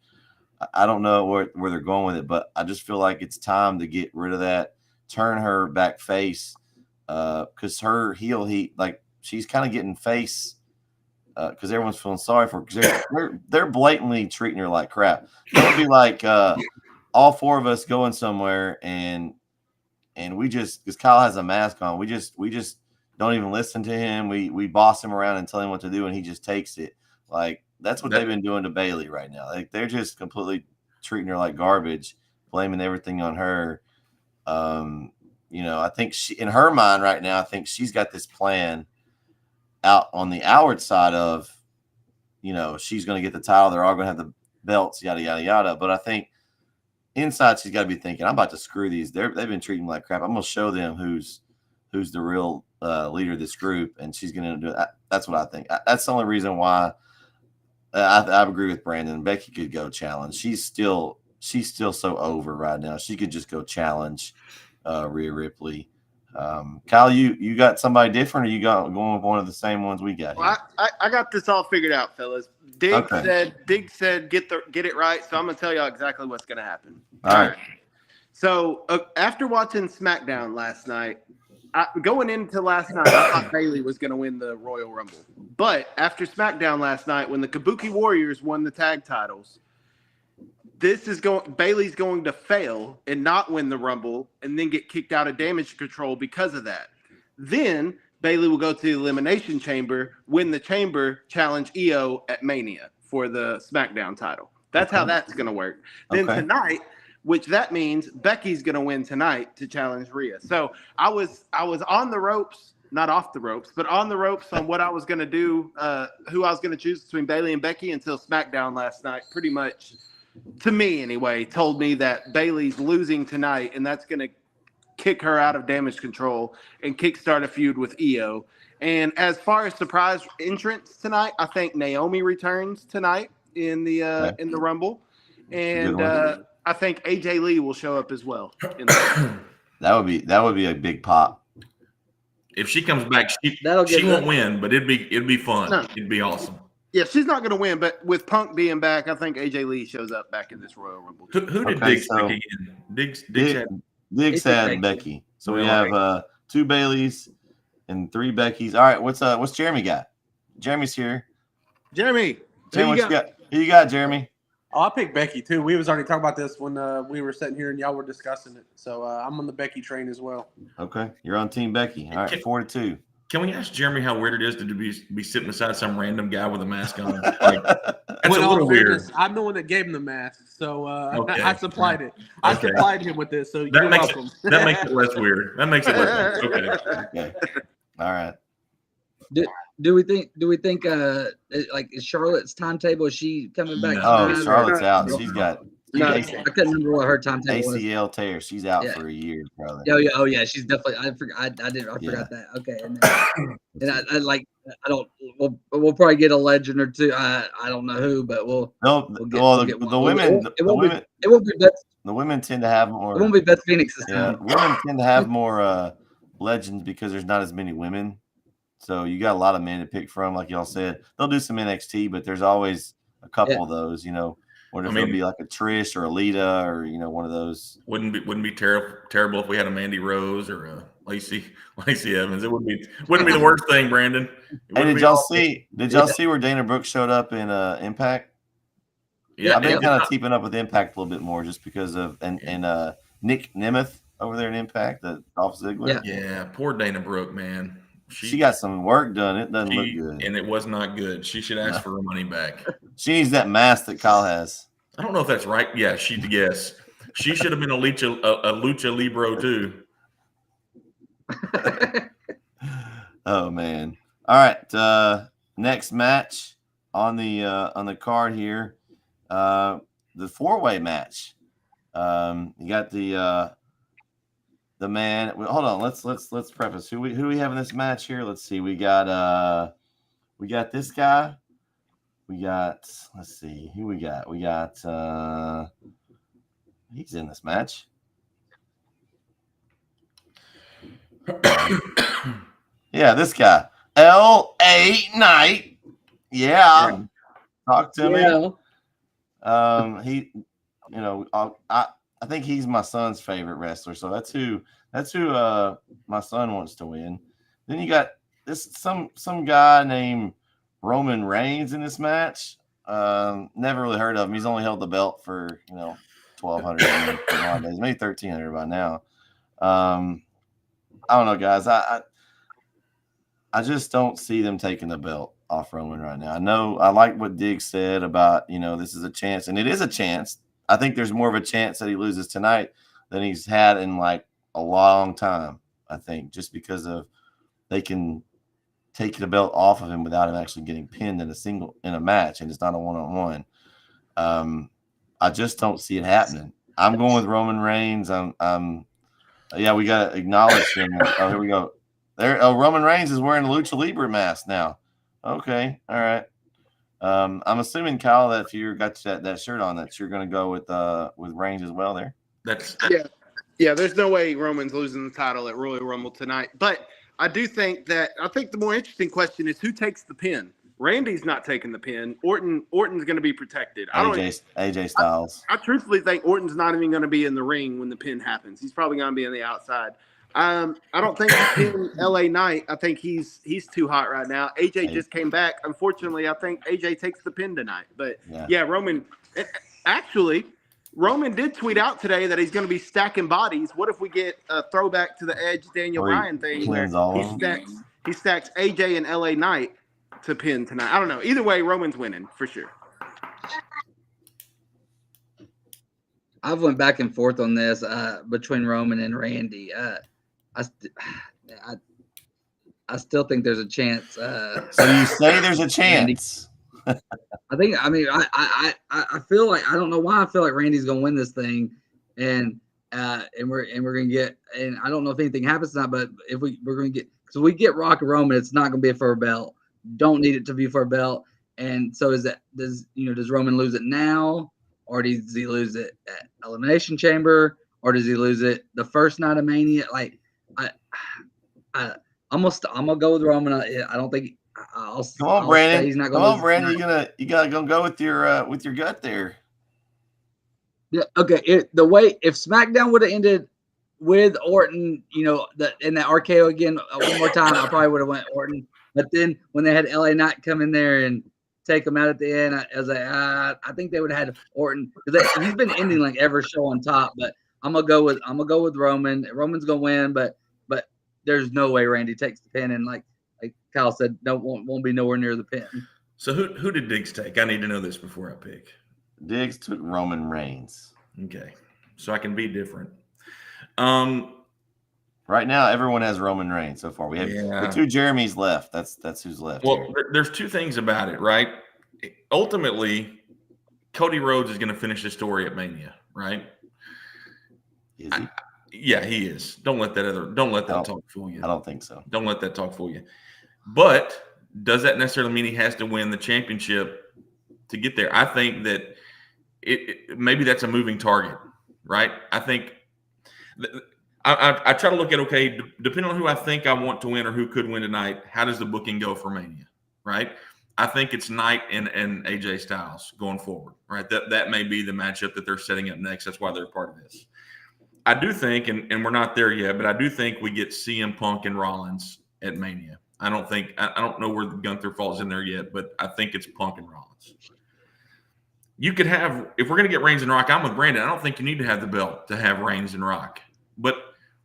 I don't know where they're going with it, but I just feel like it's time to get rid of that, turn her back face, because her heel heat, like she's kind of getting face because everyone's feeling sorry for her because they're blatantly treating her like crap. It would be like all four of us going somewhere and we just, because Kyle has a mask on, we just don't even listen to him. We boss him around and tell him what to do, and he just takes it. Like that's what they've been doing to Bayley right now. Like they're just completely treating her like garbage, blaming everything on her. I think she, in her mind right now, I think she's got this plan out on the outward side of, she's going to get the title. They're all going to have the belts, yada yada yada. But I think inside she's got to be thinking, I'm about to screw these. They've been treating me like crap. I'm going to show them who's who's the real leader of this group, and she's going to do it. That's what I think. That's the only reason why I agree with Brandon. Becky could go challenge. She's still so over right now. She could just go challenge Rhea Ripley. Kyle, you got somebody different, or you going with one of the same ones we got here? Well, I got this all figured out, fellas. Diggs said get it right, so I'm gonna tell y'all exactly what's gonna happen. All right. So after watching SmackDown last night, going into last night, I thought Bayley was gonna win the Royal Rumble. But after SmackDown last night, when the Kabuki Warriors won the tag titles, Bayley's going to fail and not win the Rumble and then get kicked out of Damage Control because of that. Then Bayley will go to the Elimination Chamber, win the Chamber, challenge Io at Mania for the SmackDown title. That's how that's going to work. Then tonight, which that means Becky's going to win tonight to challenge Rhea. So I was on the ropes, not off the ropes, but on the ropes on what I was going to do, who I was going to choose between Bayley and Becky until SmackDown last night. Pretty much, to me anyway, told me that Bayley's losing tonight, and that's going to kick her out of Damage Control and kickstart a feud with Io. And as far as surprise entrants tonight, I think Naomi returns tonight in the Rumble, and I think AJ Lee will show up as well. That would be a big pop. If she comes back, she won't win, but it'd be fun. No. It'd be awesome. Yeah, she's not going to win, but with Punk being back, I think AJ Lee shows up back in this Royal Rumble. Who did Diggs pick again? Diggs had Becky. So we have 2 Baileys and 3 Beckys. All right, what's Jeremy got? Jeremy's here. Jeremy, what you got? Who you got, Jeremy? Oh, I picked Becky too. We was already talking about this when we were sitting here and y'all were discussing it. So I'm on the Becky train as well. Okay, you're on Team Becky. All right, 4-2. Can we ask Jeremy how weird it is to be sitting beside some random guy with a mask on? Like, that's a little weird. I'm the one that gave him the mask, so I supplied it. I supplied him with this, so you're welcome. That makes it less weird. That makes it less weird. Okay. All right. Do we think like is Charlotte's timetable? Is she coming back? No, Charlotte's out. She's got. No, I couldn't remember what her timetable was. ACL tear. She's out for a year, probably. Oh yeah, she's definitely. I forgot that. Okay, and we'll probably get a legend or two. I don't know who, but we'll get the women. It won't be Beth. The women tend to have more. It won't be Beth Phoenix this time. Women tend to have more legends because there's not as many women. So you got a lot of men to pick from, like y'all said. They'll do some NXT, but there's always a couple of those, Or it'll be like a Trish or a Lita or one of those. Wouldn't be terrible if we had a Mandy Rose or a Lacey Evans. It wouldn't be the worst thing, Brandon. Hey, did y'all see where Dana Brooke showed up in Impact? Yeah, I've been kind of keeping up with Impact a little bit more just because of and Nick Nemeth over there in Impact, the Dolph Ziggler. Yeah, poor Dana Brooke, man. She got some work done. It doesn't look good. And it was not good. She should ask for her money back. She needs that mask that Kyle has. I don't know if that's right. Yeah, she should have been a lucha libro too. Oh man. All right. Next match on the card here. The 4-way match. You got the man. Hold on. Let's preface who we have in this match here. Let's see. We got this guy. Let's see who we got. We got he's in this match. Yeah, this guy. LA Knight. Yeah. Talk to me. He I think he's my son's favorite wrestler, so that's who my son wants to win. Then you got some guy named Roman Reigns in this match. Never really heard of him. He's only held the belt for 1,200 days, maybe 1,300 by now. I don't know, guys. I just don't see them taking the belt off Roman right now. I know I like what Diggs said about this is a chance, and it is a chance. I think there's more of a chance that he loses tonight than he's had in like a long time. I think just because of they can take the belt off of him without him actually getting pinned in a match, and it's not a one-on-one. I just don't see it happening. I'm going with Roman Reigns. We got to acknowledge him. Oh, here we go. There, Roman Reigns is wearing a Lucha Libre mask now. Okay, all right. I'm assuming, Kyle, that if you got that shirt on, that you're going to go with Reigns as well. There. Yeah. There's no way Roman's losing the title at Royal Rumble tonight. But I think the more interesting question is who takes the pin. Randy's not taking the pin. Orton's going to be protected. AJ Styles. I truthfully think Orton's not even going to be in the ring when the pin happens. He's probably going to be on the outside. I don't think he's pin LA Knight. I think he's too hot right now. AJ just came back. Unfortunately, I think AJ takes the pin tonight. But yeah, Roman. Actually, Roman did tweet out today that he's going to be stacking bodies. What if we get a throwback to the Edge Daniel Bryan thing where he stacks AJ and LA Knight to pin tonight? I don't know. Either way, Roman's winning for sure. I've went back and forth on this between Roman and Randy. I still think there's a chance. So you say there's a chance? I think. I mean, I feel like I don't know why I feel like Randy's gonna win this thing, and we're gonna get. And I don't know if anything happens tonight, but if we're gonna get, so we get Rock and Roman, it's not gonna be for a belt. Don't need it to be for a belt. And so does Roman lose it now, or does he lose it at Elimination Chamber, or does he lose it the first night of Mania? Like, I'm gonna go with Roman. I don't think. Come on, Brandon. He's not gonna Come on, Brandon. You gotta go with your gut there. Yeah. Okay. If SmackDown would have ended with Orton, in that RKO again one more time, I probably would have went Orton. But then when they had LA Knight come in there and take him out at the end, I was like, I think they would have had Orton because he's been ending like every show on top. But I'm gonna go with Roman. Roman's gonna win, but there's no way Randy takes the pin, and like Kyle said, won't be nowhere near the pin. So who did Diggs take? I need to know this before I pick. Diggs took Roman Reigns. Okay, so I can be different. Right now, everyone has Roman Reigns so far. We have the two Jeremys left. That's who's left. Well, there's two things about it, right? Ultimately, Cody Rhodes is going to finish the story at Mania, right? Is he? Yeah, he is. Don't let that talk fool you. I don't think so. Don't let that talk fool you. But does that necessarily mean he has to win the championship to get there? I think that maybe that's a moving target, right? I think I try to look at, okay, depending on who I think I want to win or who could win tonight, how does the booking go for Mania, right? I think it's Knight and AJ Styles going forward, right? That may be the matchup that they're setting up next. That's why they're part of this. I do think, and we're not there yet, but I do think we get CM Punk and Rollins at Mania. I don't know where Gunther falls in there yet, but I think it's Punk and Rollins. You could have, if we're going to get Reigns and Rock, I'm with Brandon. I don't think you need to have the belt to have Reigns and Rock, but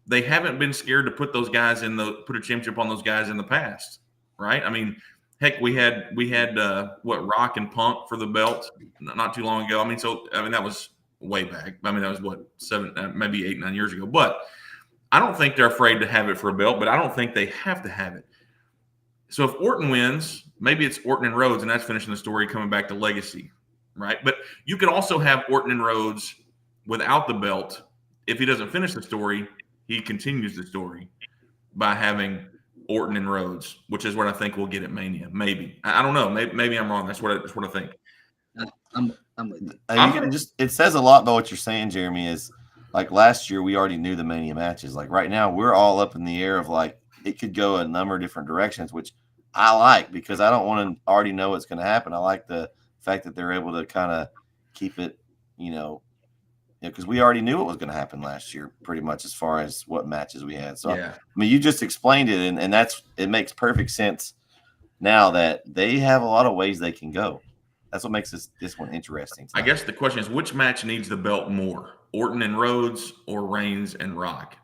they haven't been scared to put those guys put a championship on those guys in the past, right? I mean, heck, we had Rock and Punk for the belt not too long ago. That was way back. That was 7, maybe 8, 9 years ago. But I don't think they're afraid to have it for a belt, but I don't think they have to have it. So if Orton wins, maybe it's Orton and Rhodes, and that's finishing the story, coming back to legacy, right? But you could also have Orton and Rhodes without the belt. If he doesn't finish the story, he continues the story by having Orton and Rhodes, which is what I think we'll get at Mania. Maybe. I don't know. Maybe I'm wrong. That's what I think. I'm with you. It says a lot about what you're saying, Jeremy, is like last year we already knew the Mania matches. Like right now we're all up in the air of like it could go a number of different directions, which I like because I don't want to already know what's going to happen. I like the fact that they're able to kind of keep it, because we already knew what was going to happen last year pretty much as far as what matches we had. So, yeah. I mean, you just explained it, and it makes perfect sense now that they have a lot of ways they can go. That's what makes this one interesting tonight. I guess the question is, which match needs the belt more, Orton and Rhodes or Reigns and Rock?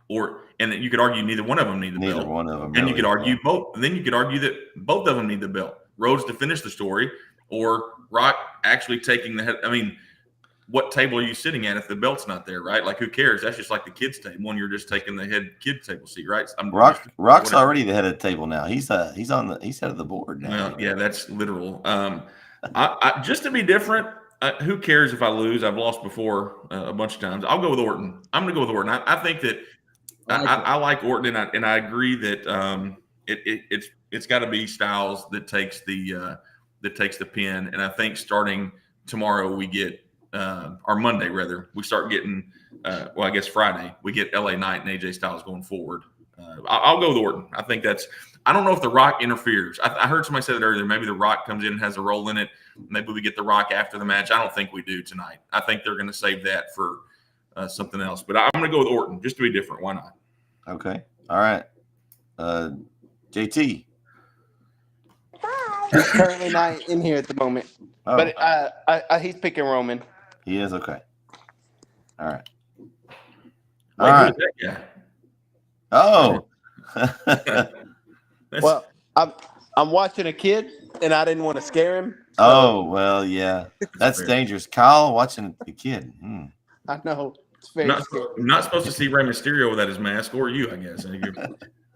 And you could argue neither one of them need the belt. Neither one of them. And you could argue both. And then you could argue that both of them need the belt. Rhodes to finish the story, or Rock actually taking the head. I mean, what table are you sitting at if the belt's not there, right? Like, who cares? That's just like the kids' table when you're just taking the head kid table seat, right? Rock's already the head of the table now. He's head of the board now. Well, yeah, that's literal. I just to be different. Who cares if I lose? I've lost before a bunch of times. I'll go with Orton. I'm going to go with Orton. I think that I like Orton, and I agree that it's got to be Styles that takes the pin, and I think starting tomorrow we get or Monday rather we start getting I guess Friday we get LA Knight and AJ Styles going forward. I'll go with Orton. I think that's. I don't know if The Rock interferes. I heard somebody say that earlier. Maybe The Rock comes in and has a role in it. Maybe we get The Rock after the match. I don't think we do tonight. I think they're going to save that for something else. But I'm going to go with Orton just to be different. Why not? Okay. All right. JT. He's currently not in here at the moment, but he's picking Roman. He is okay. All right. Wait, who's that guy? Oh. Well, I'm watching a kid, and I didn't want to scare him. So. Oh well, yeah, that's dangerous. Kyle watching the kid. I know it's very scary. I'm not supposed to see Rey Mysterio without his mask, or you, I guess.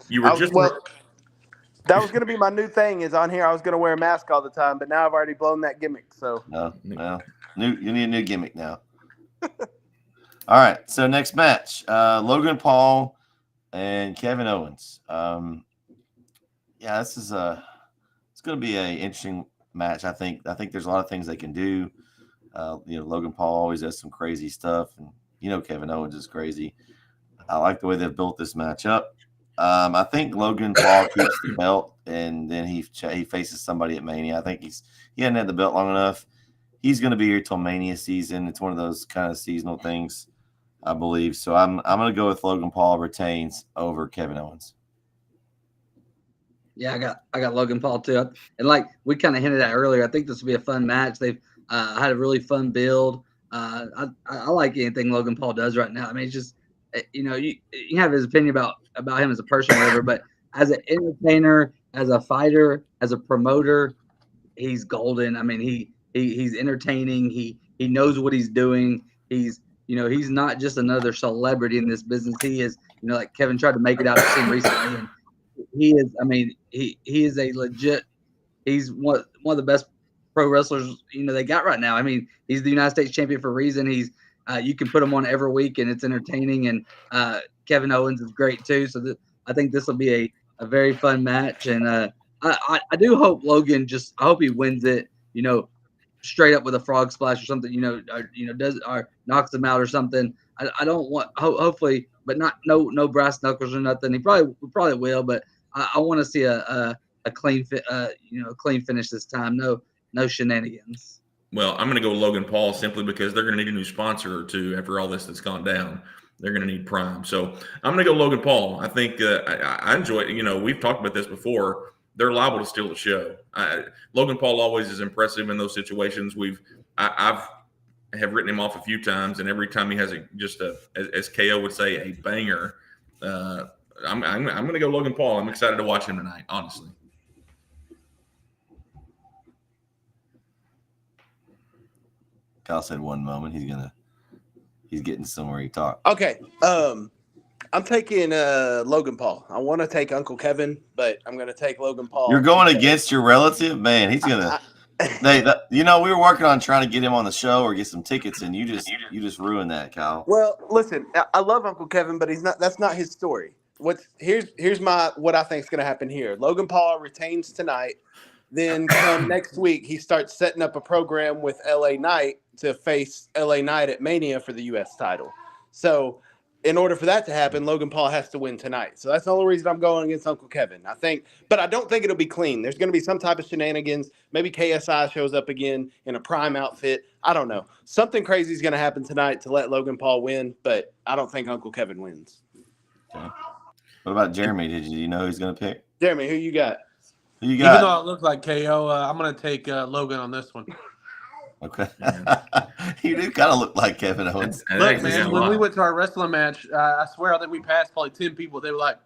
You were just that was going to be my new thing. Is on here. I was going to wear a mask all the time, but now I've already blown that gimmick. So no, you need a new gimmick now. All right, so next match, Logan Paul and Kevin Owens. Yeah, this is it's going to be an interesting match. I think there's a lot of things they can do. Logan Paul always does some crazy stuff, and Kevin Owens is crazy. I like the way they've built this match up. I think Logan Paul keeps the belt, and then he faces somebody at Mania. I think he hadn't had the belt long enough. He's going to be here till Mania season. It's one of those kind of seasonal things, I believe. So I'm going to go with Logan Paul retains over Kevin Owens. Yeah, I got Logan Paul too, and like we kind of hinted at earlier, I think this will be a fun match. They've had a really fun build. I like anything Logan Paul does right now. I mean, it's just you have his opinion about him as a person, or whatever, but as an entertainer, as a fighter, as a promoter, he's golden. I mean, he's entertaining. He knows what he's doing. He's not just another celebrity in this business. He is like Kevin tried to make it out of him recently. And he is. I mean, he is a legit. He's one of the best pro wrestlers they got right now. I mean, he's the United States champion for a reason. He's you can put him on every week and it's entertaining. And Kevin Owens is great too. So I think this will be a very fun match. And I do hope Logan I hope he wins it. Straight up with a frog splash or something. Does or knocks him out or something. I don't want hopefully, but not no brass knuckles or nothing. He probably will, but I want to see a clean clean finish this time. No shenanigans. Well, I'm going to go Logan Paul simply because they're going to need a new sponsor or two after all this that's gone down. They're going to need Prime, so I'm going to go Logan Paul. I think I enjoy it. We've talked about this before. They're liable to steal the show. Logan Paul always is impressive in those situations. I have written him off a few times, and every time he has as KO would say, a banger. I'm going to go Logan Paul. I'm excited to watch him tonight, honestly. Kyle said one moment. He's getting somewhere he talked. Okay. I'm taking Logan Paul. I want to take Uncle Kevin, but I'm going to take Logan Paul. You're going against your relative? Man, he's going to we were working on trying to get him on the show or get some tickets, and you just ruined that, Kyle. Well, listen, I love Uncle Kevin, but that's not his story. Here's what I think is going to happen here. Logan Paul retains tonight. Then come next week, he starts setting up a program with LA Knight to face LA Knight at Mania for the U.S. title. So in order for that to happen, Logan Paul has to win tonight. So that's the only reason I'm going against Uncle Kevin. But I don't think it'll be clean. There's going to be some type of shenanigans. Maybe KSI shows up again in a Prime outfit. I don't know. Something crazy is going to happen tonight to let Logan Paul win, but I don't think Uncle Kevin wins. Okay. What about Jeremy? Did you know who's going to pick? Jeremy, who you got? Who you got? Even though it looks like KO, I'm going to take Logan on this one. Okay. You do kind of look like Kevin Owens. Look, man, when we went to our wrestling match, I swear I think we passed probably 10 people. They were like,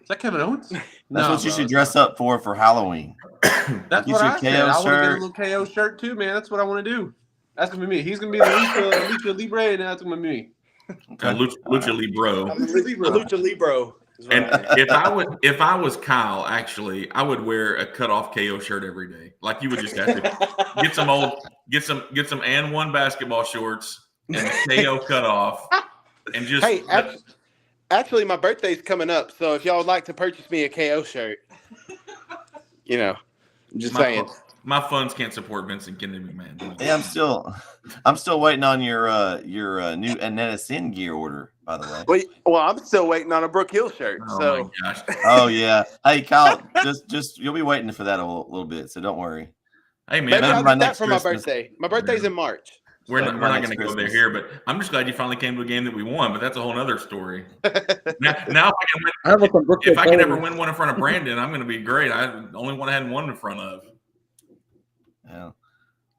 is that Kevin Owens? That's what you should dress up for Halloween. That's what I said. I want to get a little KO shirt too, man. That's what I want to do. That's going to be me. He's going to be the Lucha Libre, and that's going to be me. Lucha Libro. Lucha Libro. And if I was Kyle, actually, I would wear a cutoff KO shirt every day. Like you would just have to get some and one basketball shorts and a KO cutoff, and just Actually, my birthday's coming up, so if y'all would like to purchase me a KO shirt, I'm just saying. My funds can't support Vincent Kennedy McMahon. Hey, I'm still waiting on your new Annetta Sin gear order, by the way. Well, I'm still waiting on a Brooke Hill shirt. Oh my gosh. Oh yeah. Hey Kyle, just you'll be waiting for that a little bit, so don't worry. Hey man, maybe I'll get that for my birthday. My birthday's in March. We're not going to go there here, but I'm just glad you finally came to a game that we won. But that's a whole other story. now if I can ever win one in front of Brandon, I'm going to be great. I only one I hadn't won in front of. Yeah,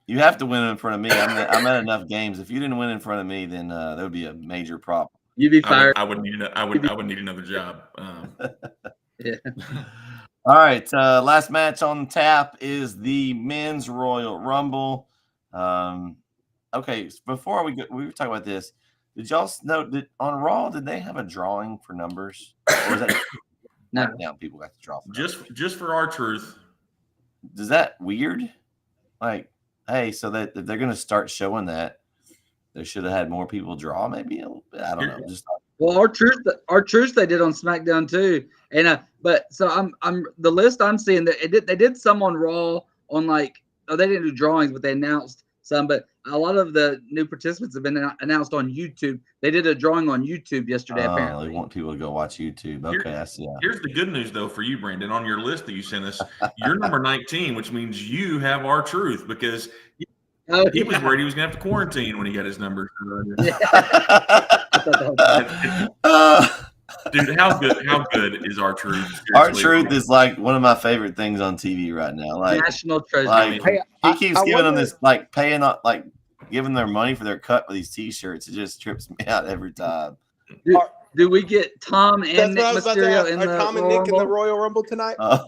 you have to win in front of me. I'm at enough games. If you didn't win in front of me, then that would be a major problem. You'd be fired. I would need another job. Yeah. All right. Last match on tap is the men's Royal Rumble. Okay. Before we were talking about this. Did y'all know that on Raw did they have a drawing for numbers, or was that no? People got to draw for just for our truth. Is that weird? Like, hey, so that if they're going to start showing that, they should have had more people draw. Maybe a little bit. I don't know. Well, our truth they did on SmackDown too, and but so I'm the list I'm seeing that they did some on Raw on they didn't do drawings, but they announced some. But a lot of the new participants have been announced on YouTube. They did a drawing on YouTube yesterday. Apparently, they want people to go watch YouTube. Okay, I see. Here's the good news though for you, Brandon. On your list that you sent us, you're number 19, which means you have our truth because. He was worried he was going to have to quarantine when he got his number. Dude, how good is our truth? Seriously. Our truth is like one of my favorite things on TV right now. Like national treasure. Like, he keeps giving them this, paying up, giving their money for their cut with these T-shirts. It just trips me out every time. Do we get Tom and Nick Mysterio in the Tom and Nick in the Royal Rumble tonight? Tom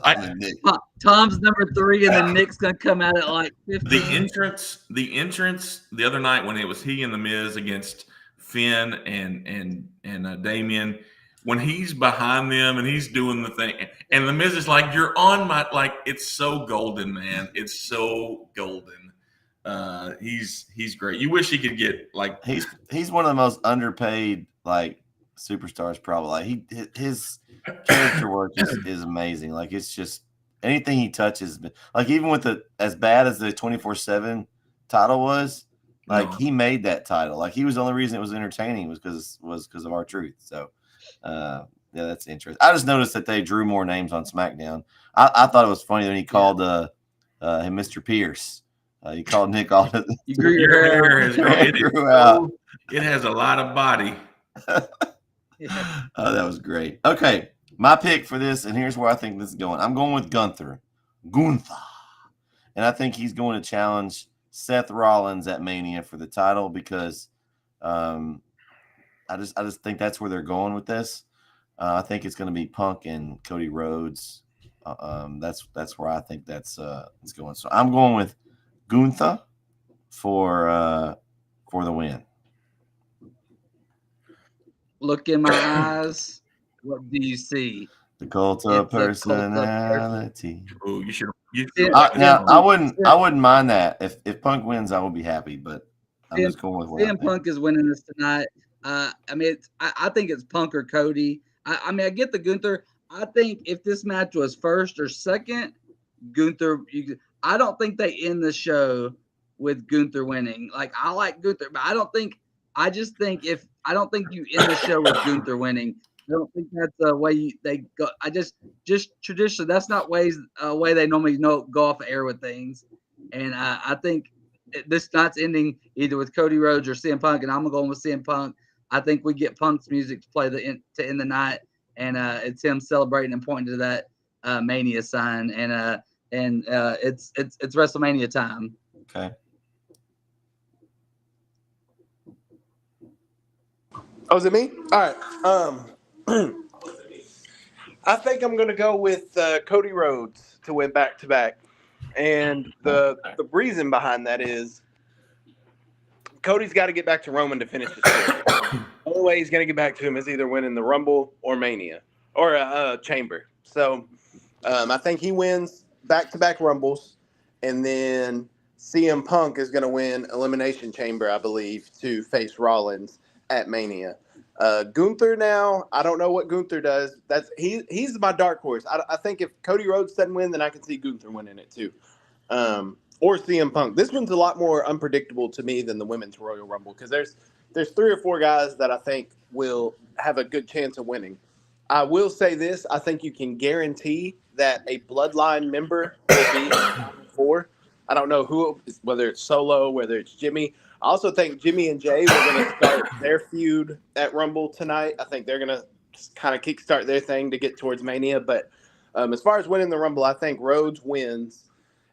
and Nick. Tom's number 3, and then Nick's gonna come out at 15. The entrance the other night when it was he and the Miz against Finn and Damien, when he's behind them and he's doing the thing, and the Miz is like, "You're on my it's so golden, man. It's so golden." He's great. You wish he could get he's one of the most underpaid superstars probably. His character work is amazing. It's just anything he touches, even with as bad as the 24/7 title was, he made that title. He was the only reason it was entertaining was because of our truth. So yeah, that's interesting. I just noticed that they drew more names on SmackDown. I thought it was funny when he called him Mr. Pierce. He called Nick all the you grew your hair. It has a lot of body. Oh, that was great. Okay, my pick for this, and here's where I think this is going. I'm going with Gunther, and I think he's going to challenge Seth Rollins at Mania for the title because I just think that's where they're going with this. I think it's going to be Punk and Cody Rhodes. That's where I think that's it's going. So I'm going with Gunther for the win. Look in my eyes. What do you see? The cult of personality. Oh, you should. Now I wouldn't mind that if Punk wins. I would be happy, but I'm just going with CM Punk is winning this tonight. I think it's Punk or Cody. I get the Gunther. I think if this match was first or second, Gunther. I don't think they end the show with Gunther winning. I like Gunther, but I don't think you end the show with Gunther winning. I don't think that's the way they go. I just traditionally that's not way they normally go off the air with things. And I think this night's ending either with Cody Rhodes or CM Punk, and I'm going with CM Punk. I think we get Punk's music to play to end the night, and it's him celebrating and pointing to that Mania sign, and it's WrestleMania time. Okay. Oh, is it me? All right. I think I'm going to go with Cody Rhodes to win back-to-back. And the reason behind that is Cody's got to get back to Roman to finish his story. The only way he's going to get back to him is either winning the Rumble or Mania or Chamber. So I think he wins back-to-back Rumbles, and then CM Punk is going to win Elimination Chamber, I believe, to face Rollins at Mania. Gunther now, I don't know what Gunther does. He's my dark horse. I think if Cody Rhodes doesn't win, then I can see Gunther winning it too. Or CM Punk. This one's a lot more unpredictable to me than the Women's Royal Rumble because there's 3 or 4 guys that I think will have a good chance of winning. I will say this. I think you can guarantee that a Bloodline member will be in the top 4. I don't know whether it's Solo, whether it's Jimmy. I also think Jimmy and Jay were going to start their feud at Rumble tonight. I think they're going to kind of kickstart their thing to get towards Mania. But as far as winning the Rumble, I think Rhodes wins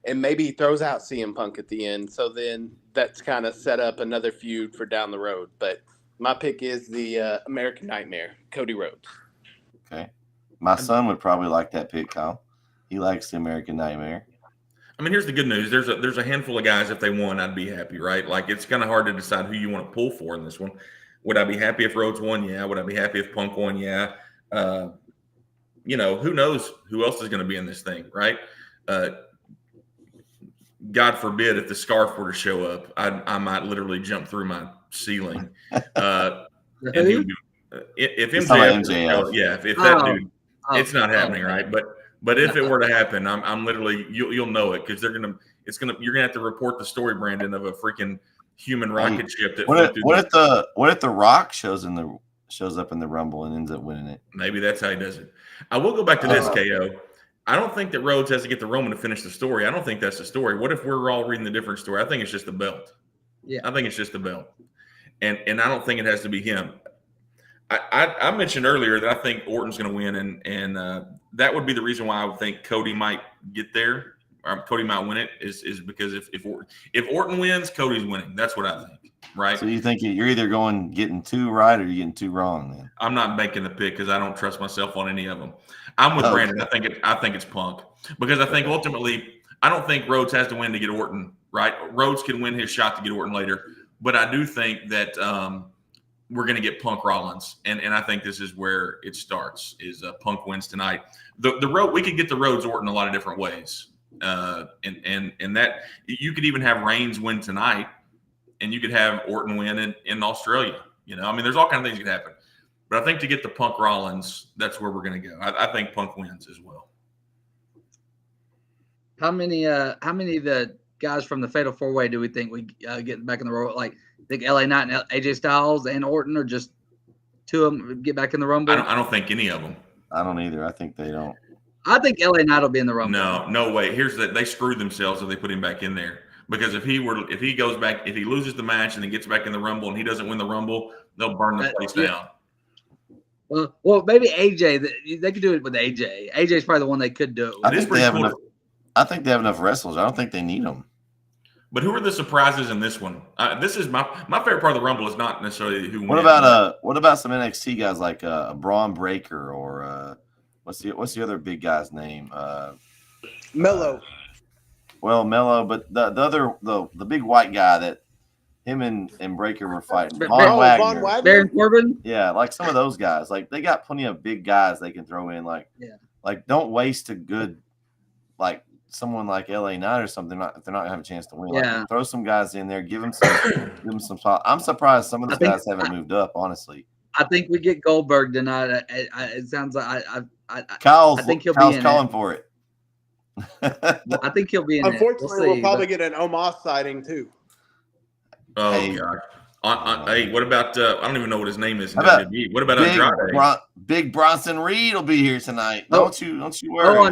and maybe he throws out CM Punk at the end. So then that's kind of set up another feud for down the road. But my pick is the American Nightmare, Cody Rhodes. Okay. My son would probably like that pick, Kyle. He likes the American Nightmare. I mean, here's the good news. There's a handful of guys, if they won, I'd be happy, right? Like, it's kind of hard to decide who you want to pull for in this one. Would I be happy if Rhodes won? Yeah. Would I be happy if Punk won? Yeah. Who knows who else is going to be in this thing, right? God forbid if the scarf were to show up, I might literally jump through my ceiling. And he would be, if MJF, if that dude, it's not happening, right? But if it were to happen, I'm literally you'll know it because you're gonna have to report the story, Brandon, of a freaking human rocket ship that. What if the Rock shows up in the Rumble and ends up winning it? Maybe that's how he does it. I will go back to this, KO. I don't think that Rhodes has to get the Roman to finish the story. I don't think that's the story. What if we're all reading the different story? I think it's just the belt. Yeah, I think it's just the belt, and I don't think it has to be him. I mentioned earlier that I think Orton's going to win, and that would be the reason why I would think Cody might get there, or Cody might win it, is because if Orton wins, Cody's winning. That's what I think, right? So you think you're either getting 2 right or you're getting 2 wrong then? I'm not making the pick because I don't trust myself on any of them. I'm with Brandon. I think it's Punk because I think ultimately I don't think Rhodes has to win to get Orton, right? Rhodes can win his shot to get Orton later, but I do think that we're going to get Punk Rollins, and I think this is where it starts. Is Punk wins tonight? The road we could get the Rhodes Orton a lot of different ways, and that you could even have Reigns win tonight, and you could have Orton win in Australia. I mean, there's all kinds of things that could happen. But I think to get the Punk Rollins, that's where we're going to go. I think Punk wins as well. How many of the guys from the Fatal 4-Way do we think we get back in the Rumble? Like, think LA Knight and AJ Styles and Orton, or just 2 of them get back in the Rumble? I don't think any of them. I don't either. I think they don't. I think LA Knight will be in the Rumble. No way. They screwed themselves if they put him back in there. Because if he loses the match and then gets back in the Rumble and he doesn't win the Rumble, they'll burn the place down. Well, maybe AJ. They could do it with AJ. AJ's probably the one they could do it with. I think they have enough wrestlers. I don't think they need them. But who are the surprises in this one? This is my favorite part of the Rumble is not necessarily who wins. What about some NXT guys like Braun Breaker or what's the other big guy's name? Mello. Mello, but the big white guy that him and Breaker were fighting. Von Wagner. Baron Corbin. Yeah, like some of those guys. Like they got plenty of big guys they can throw in. Like don't waste a good someone like LA Knight or something. If they're not gonna have a chance to win. Yeah. Like, throw some guys in there. Give them some spot. I'm surprised some of those guys haven't moved up. Honestly, I think we get Goldberg tonight. It sounds like I think he'll Kyle's be in calling it. for it. I think he'll be in Unfortunately, it. we'll probably get an Omos sighting too. Oh, Hey. God. Hey, what about I don't even know what his name is. How about what about Andrade? Big Bronson Reed will be here tonight. Don't you worry. Oh,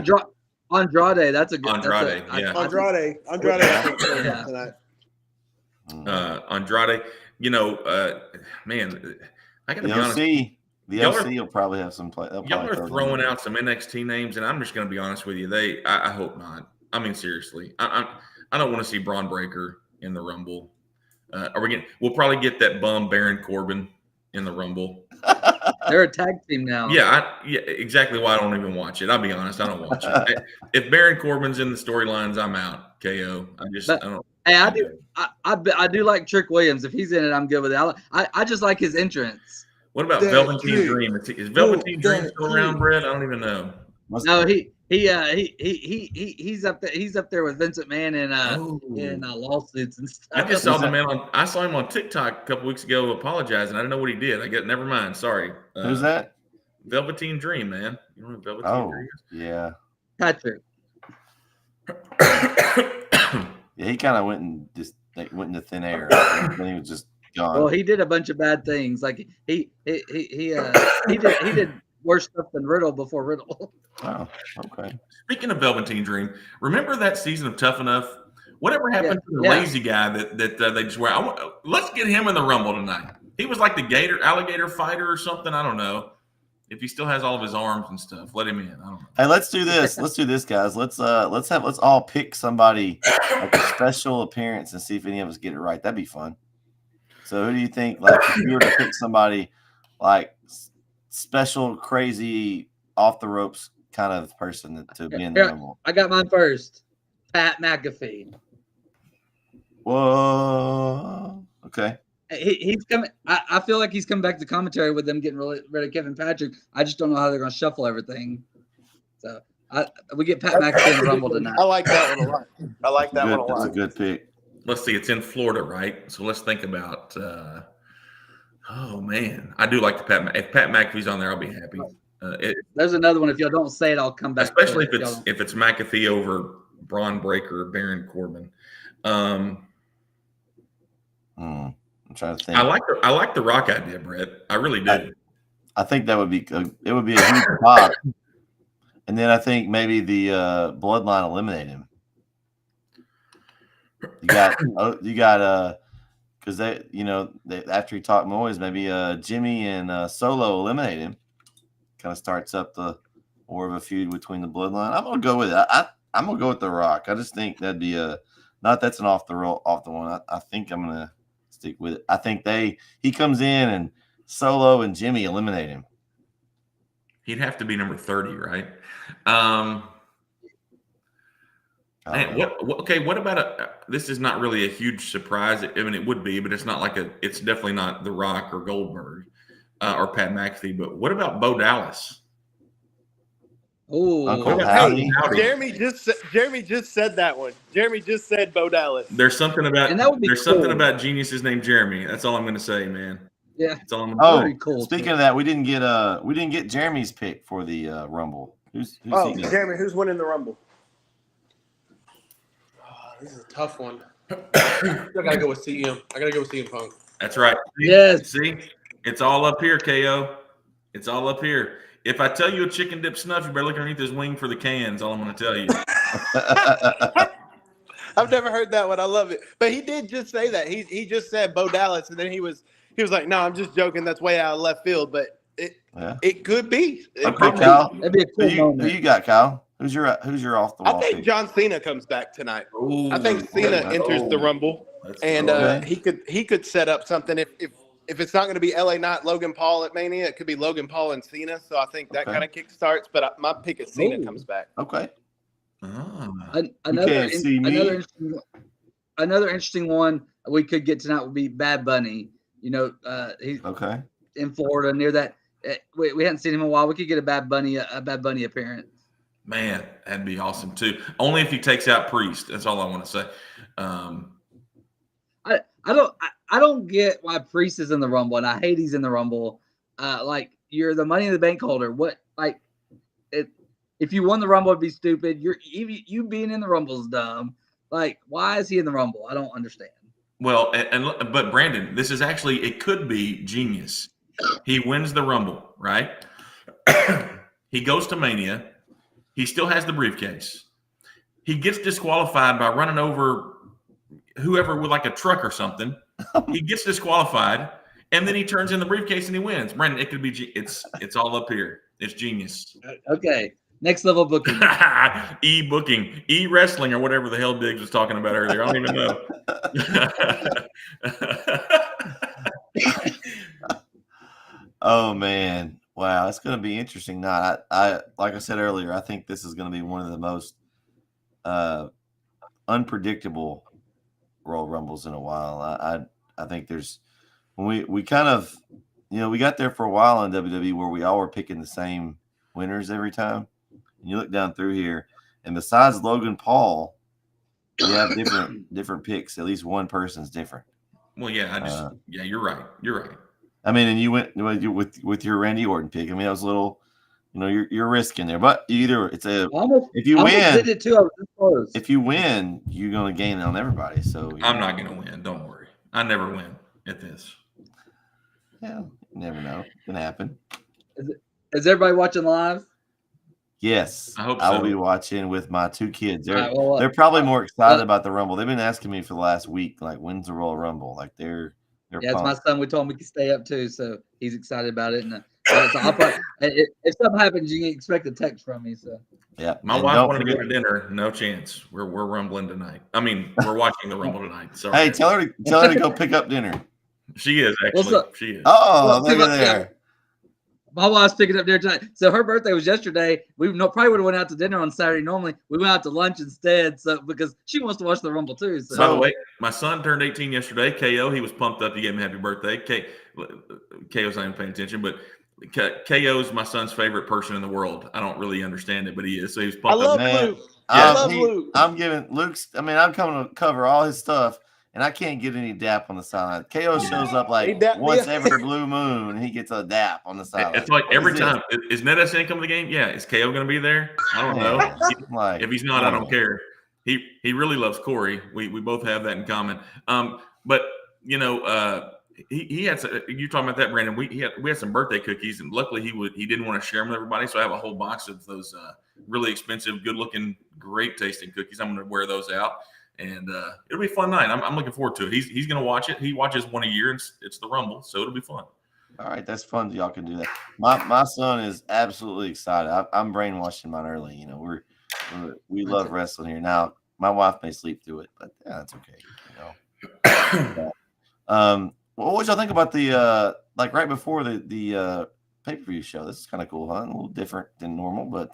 Andrade. That's a good Andrade. Andrade. I think tonight. Andrade. Man, I got to be honest. The LC will probably have some play. Y'all are throwing out some NXT names, and I'm just going to be honest with you. I hope not. I mean, seriously, I don't want to see Braun Breaker in the Rumble. We'll probably get that bum Baron Corbin in the Rumble. They're a tag team now. Yeah, exactly why I don't even watch it. I'll be honest, I don't watch it. If Baron Corbin's in the storylines, I'm out. KO. I don't. Hey, I do like Trick Williams. If he's in it, I'm good with it. I just like his entrance. What about Velveteen Dream? Is Velveteen Dream still around, Brett? I don't even know. No, he's up there. He's up there with Vincent Mann in lawsuits and stuff. I just saw the man I saw him on TikTok a couple weeks ago apologizing. I didn't know what he did. Never mind. Sorry. Who's that? Velveteen Dream, man. You know what Velveteen Dream is? Yeah. Patrick. Yeah, he kind of went into thin air. Then he was just gone. Well, he did a bunch of bad things. Like he did worse stuff than Riddle before Riddle. Oh, okay. Speaking of Velveteen Dream, remember that season of Tough Enough? Whatever happened to the lazy guy that they just wear? Let's get him in the Rumble tonight. He was like the alligator fighter or something. I don't know. If he still has all of his arms and stuff, let him in. I don't know. Hey, let's do this. Let's do this, guys. Let's all pick somebody like a special appearance and see if any of us get it right. That'd be fun. So who do you think? Like if you were to pick somebody like special, crazy, off the ropes kind of person to be in the Rumble? I got mine first. Pat McAfee. Whoa. Okay. He's coming. I feel like he's coming back to commentary with them getting rid of Kevin Patrick. I just don't know how they're going to shuffle everything. So we get Pat McAfee in the Rumble tonight. I like that one a lot. I like that one a lot. That's a good pick. Let's see. It's in Florida, right? So let's think about. Oh man, I do like the Pat. If Pat McAfee's on there, I'll be happy. There's another one. If y'all don't say it, I'll come back. Especially if it's McAfee over Braun Breaker or Baron Corbin. I'm trying to think. I like the Rock idea, Brett. I really did. I think that would be it would be a huge pop. And then I think maybe the Bloodline eliminate him. You got because they after he talked noise, maybe Jimmy and Solo eliminate him. Kind of starts up the more of a feud between the Bloodline. I'm gonna go with it. I'm gonna go with the Rock. I just think that'd be that's an off the one. I think I'm gonna stick with it. I think he comes in and Solo and Jimmy eliminate him. He'd have to be number 30, right? What about this is not really a huge surprise. I mean, it would be, but it's not it's definitely not The Rock or Goldberg or Pat McAfee. But what about Bo Dallas? Oh, Howdy. Jeremy just said that one. Jeremy just said Bo Dallas. There's something about geniuses named Jeremy. That's all I'm going to say, man. Yeah, that's all I'm going to say. Cool. Speaking of that, we didn't get Jeremy's pick for the Rumble. Who's Jeremy? Who's winning the Rumble? Oh, this is a tough one. I gotta go with CM. I gotta go with CM Punk. That's right. Yes. See, it's all up here, KO. It's all up here. If I tell you a chicken dip snuff, you better look underneath his wing for the cans. All I'm going to tell you. I've never heard that one. I love it. But he did just say that. He just said Bo Dallas, and then he was like, "No, I'm just joking. That's way out of left field." But it could be. Kyle. That'd be a cool moment. Who you got, Kyle? Who's your off the wall? I think John Cena comes back tonight. Ooh, I think Cena enters the Rumble, and he could set up something if it's not going to be LA Knight, Logan Paul at Mania, it could be Logan Paul and Cena. So I think that kind of kick starts. But my pick is Cena comes back. Okay. Another interesting one we could get tonight would be Bad Bunny. He's in Florida near that. We hadn't seen him in a while. We could get a Bad Bunny appearance. Man, that'd be awesome too. Only if he takes out Priest. That's all I want to say. I don't get why Priest is in the Rumble, and I hate he's in the Rumble. You're the Money in the Bank holder. If you won the Rumble, it'd be stupid. You being in the Rumble is dumb. Why is he in the Rumble? I don't understand. Well, but Brandon, this is actually it could be genius. He wins the Rumble, right? He goes to Mania. He still has the briefcase. He gets disqualified by running over whoever with a truck or something. He gets disqualified, and then he turns in the briefcase and he wins. Brandon, it could be it's all up here. It's genius. Okay, next level booking. E-booking, e-wrestling, or whatever the hell Diggs was talking about earlier. I don't even know. Oh man, wow, it's going to be interesting. Now, I like I said earlier, I think this is going to be one of the most unpredictable Royal Rumbles in a while. I think there's when we kind of we got there for a while in WWE where we all were picking the same winners every time, and you look down through here, and besides Logan Paul, we have different picks. At least one person's different. Well, yeah, you're right. You're right. I mean, and you went with your Randy Orton pick. I mean, that was a little, you're risking there, but if you win, you're gonna gain on everybody. So I'm not gonna win. Don't worry. I never win at this. Yeah, you never know. It can happen. Is everybody watching live? Yes, I hope so. I will be watching with my 2 kids. They're Right, probably more excited about the Rumble. They've been asking me for the last week, like, when's the Royal Rumble? Like they're yeah, it's pumped. my son. We told him we could stay up too, so he's excited about it. And so if something happens, you can expect a text from me. So yeah, my wife wanted to go to dinner. No chance. We're rumbling tonight. I mean, we're watching the Rumble tonight. Sorry. Hey, tell her to go pick up dinner. She is actually. She is. Oh, look at there. My wife's picking up dinner tonight. So her birthday was yesterday. We probably would have went out to dinner on Saturday. Normally, we went out to lunch instead. So because she wants to watch the Rumble too. So. By the way, my son turned 18 yesterday. KO, he was pumped up. He gave him a happy birthday. KO's not even paying attention, but KO is my son's favorite person in the world. I don't really understand it, but he is. So he was pumped up. Luke. I love Luke. I'm giving Luke's. I mean, I'm coming to cover all his stuff. And I can't get any dap on the sideline. KO shows up like once every blue moon, and he gets a dap on the sideline. It's like every time. Is NetSN coming to the game? Yeah. Is KO going to be there? I don't know. If he's not, I don't care. He really loves Corey. We both have that in common. But he had you talking about that, Brandon. We had some birthday cookies, and luckily he didn't want to share them with everybody. So I have a whole box of those really expensive, good looking, great tasting cookies. I'm going to wear those out. And it'll be a fun night. I'm looking forward to it. He's going to watch it. He watches one a year, and it's the Rumble, so it'll be fun. All right, that's fun. Y'all can do that. My son is absolutely excited. I'm brainwashing mine early. We love wrestling here. Now, my wife may sleep through it, but yeah, that's okay. What would y'all think about the like right before the pay-per-view show? This is kind of cool, huh? A little different than normal, but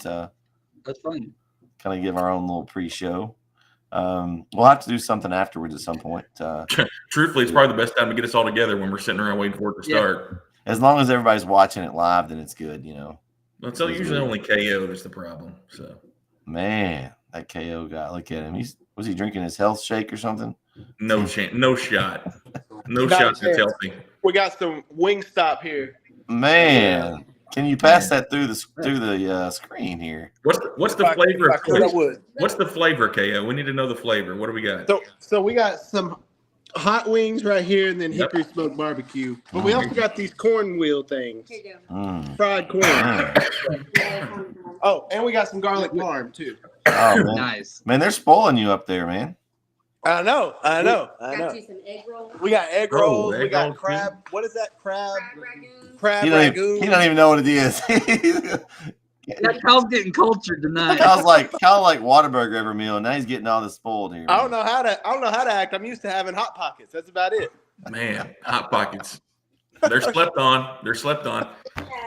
that's fun. Kind of give our own little pre-show. We'll have to do something afterwards at some point. Truthfully, it's probably the best time to get us all together when we're sitting around waiting for it to start. As long as everybody's watching it live, then it's good, It's usually only KO that's the problem. So, man, that KO guy, look at him. Was he drinking his health shake or something? No chance, no shot, no shot that's healthy. We got some Wingstop here. Man. Can you pass that through the screen here? What's the flavor? What's the flavor, KO? We need to know the flavor. What do we got? So we got some hot wings right here, and then hickory smoked barbecue. But we also got these corn wheel things, fried corn. Oh, and we got some garlic parm too. Oh, man. Nice. Man, they're spoiling you up there, man. I know. Got you some egg rolls. We got egg rolls. We got crab. Too. What is that? Crab Ragoon. Crab ragoon. He don't even know what it is. Kyle's getting cultured tonight. Kyle's like Whataburger every meal, and now he's getting all this spoiled here. I don't know how to act. I'm used to having Hot Pockets. That's about it. Man, Hot Pockets. They're slept on.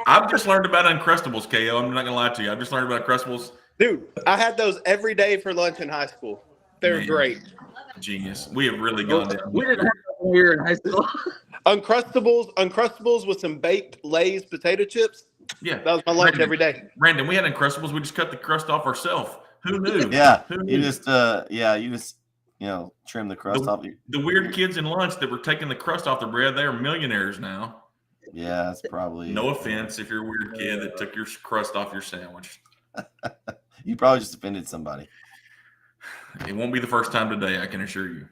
I've just learned about Uncrustables, KO. I'm not gonna lie to you. I've just learned about Uncrustables. Dude, I had those every day for lunch in high school. They're great. Genius. We have really gone down. We didn't have that when we were in high school. Uncrustables with some baked Lay's potato chips. Yeah, that was my lunch every day. Brandon, we had Uncrustables. We just cut the crust off ourselves. Who knew? Yeah, Who knew? you just trim the crust off. The weird kids in lunch that were taking the crust off their bread, they are millionaires now. Yeah, that's probably. No offense if you're a weird kid that took your crust off your sandwich. You probably just offended somebody. It won't be the first time today, I can assure you.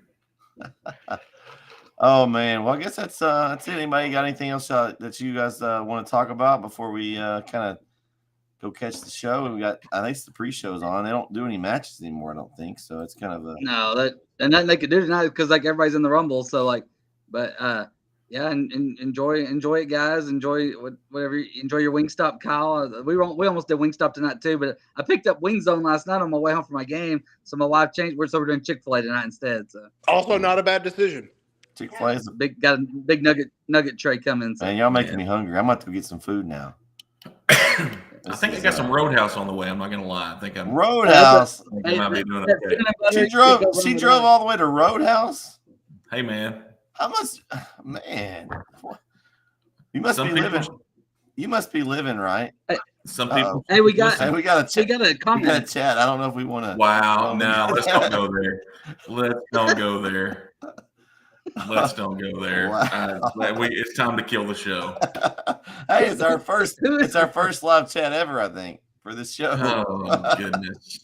Oh man, well I guess that's it. Anybody got anything else that you guys want to talk about before we kind of go catch the show? We got, I think it's the pre-shows on. They don't do any matches anymore, I don't think. So it's kind of a nothing they could do tonight because like everybody's in the Rumble. So like, but yeah, and enjoy it, guys. Enjoy whatever. Enjoy your Wingstop, Kyle. We almost did Wingstop tonight too, but I picked up Wing Zone last night on my way home from my game. So my wife changed. We're doing Chick-fil-A tonight instead. So also not a bad decision. Chick-fil-A's got a big nugget tray coming. So. Man, y'all making me hungry. I'm about to go get some food now. I think I got some Roadhouse on the way. I'm not gonna lie. I think I'm Roadhouse. I might be doing okay. She drove all the way to Roadhouse. Hey man. I must, man. You must be living. You must be living, right? Some people. Hey, we got Hey, we got a chat. we got a We got a comment. chat. I don't know if we want to. Wow. No, let's don't go there. Let's don't go there. Let's don't go there. Wow. It's time to kill the show. Hey, it's our first live chat ever, I think, for this show. Oh goodness.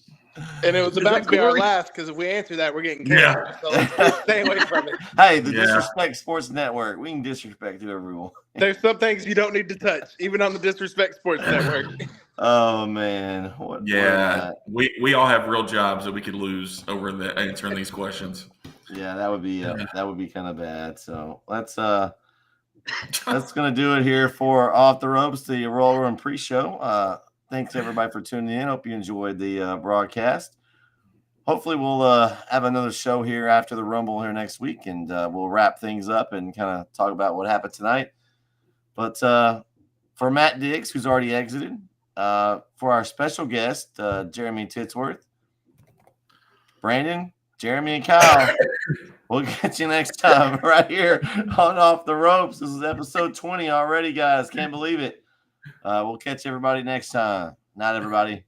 And it was Is about that to be our Corey? last because if we answer that, we're getting Yeah. canceled. So let's stay away from it. Hey, the Yeah. Disrespect Sports Network. We can disrespect whoever we want. There's some things you don't need to touch, even on the Disrespect Sports Network. Oh man. Yeah. We all have real jobs that we could lose over answering these questions. Yeah, that would be kind of bad. So that's gonna do it here for Off the Ropes, the Roll Room pre-show. Thanks everybody for tuning in. Hope you enjoyed the broadcast. Hopefully we'll have another show here after the Rumble here next week, and we'll wrap things up and kind of talk about what happened tonight. But for Matt Diggs, who's already exited, for our special guest, Jeremy Titsworth, Brandon, Jeremy, and Kyle, we'll get you next time right here on Off the Ropes. This is episode 20 already, guys. Can't believe it. We'll catch everybody next time. Night, everybody.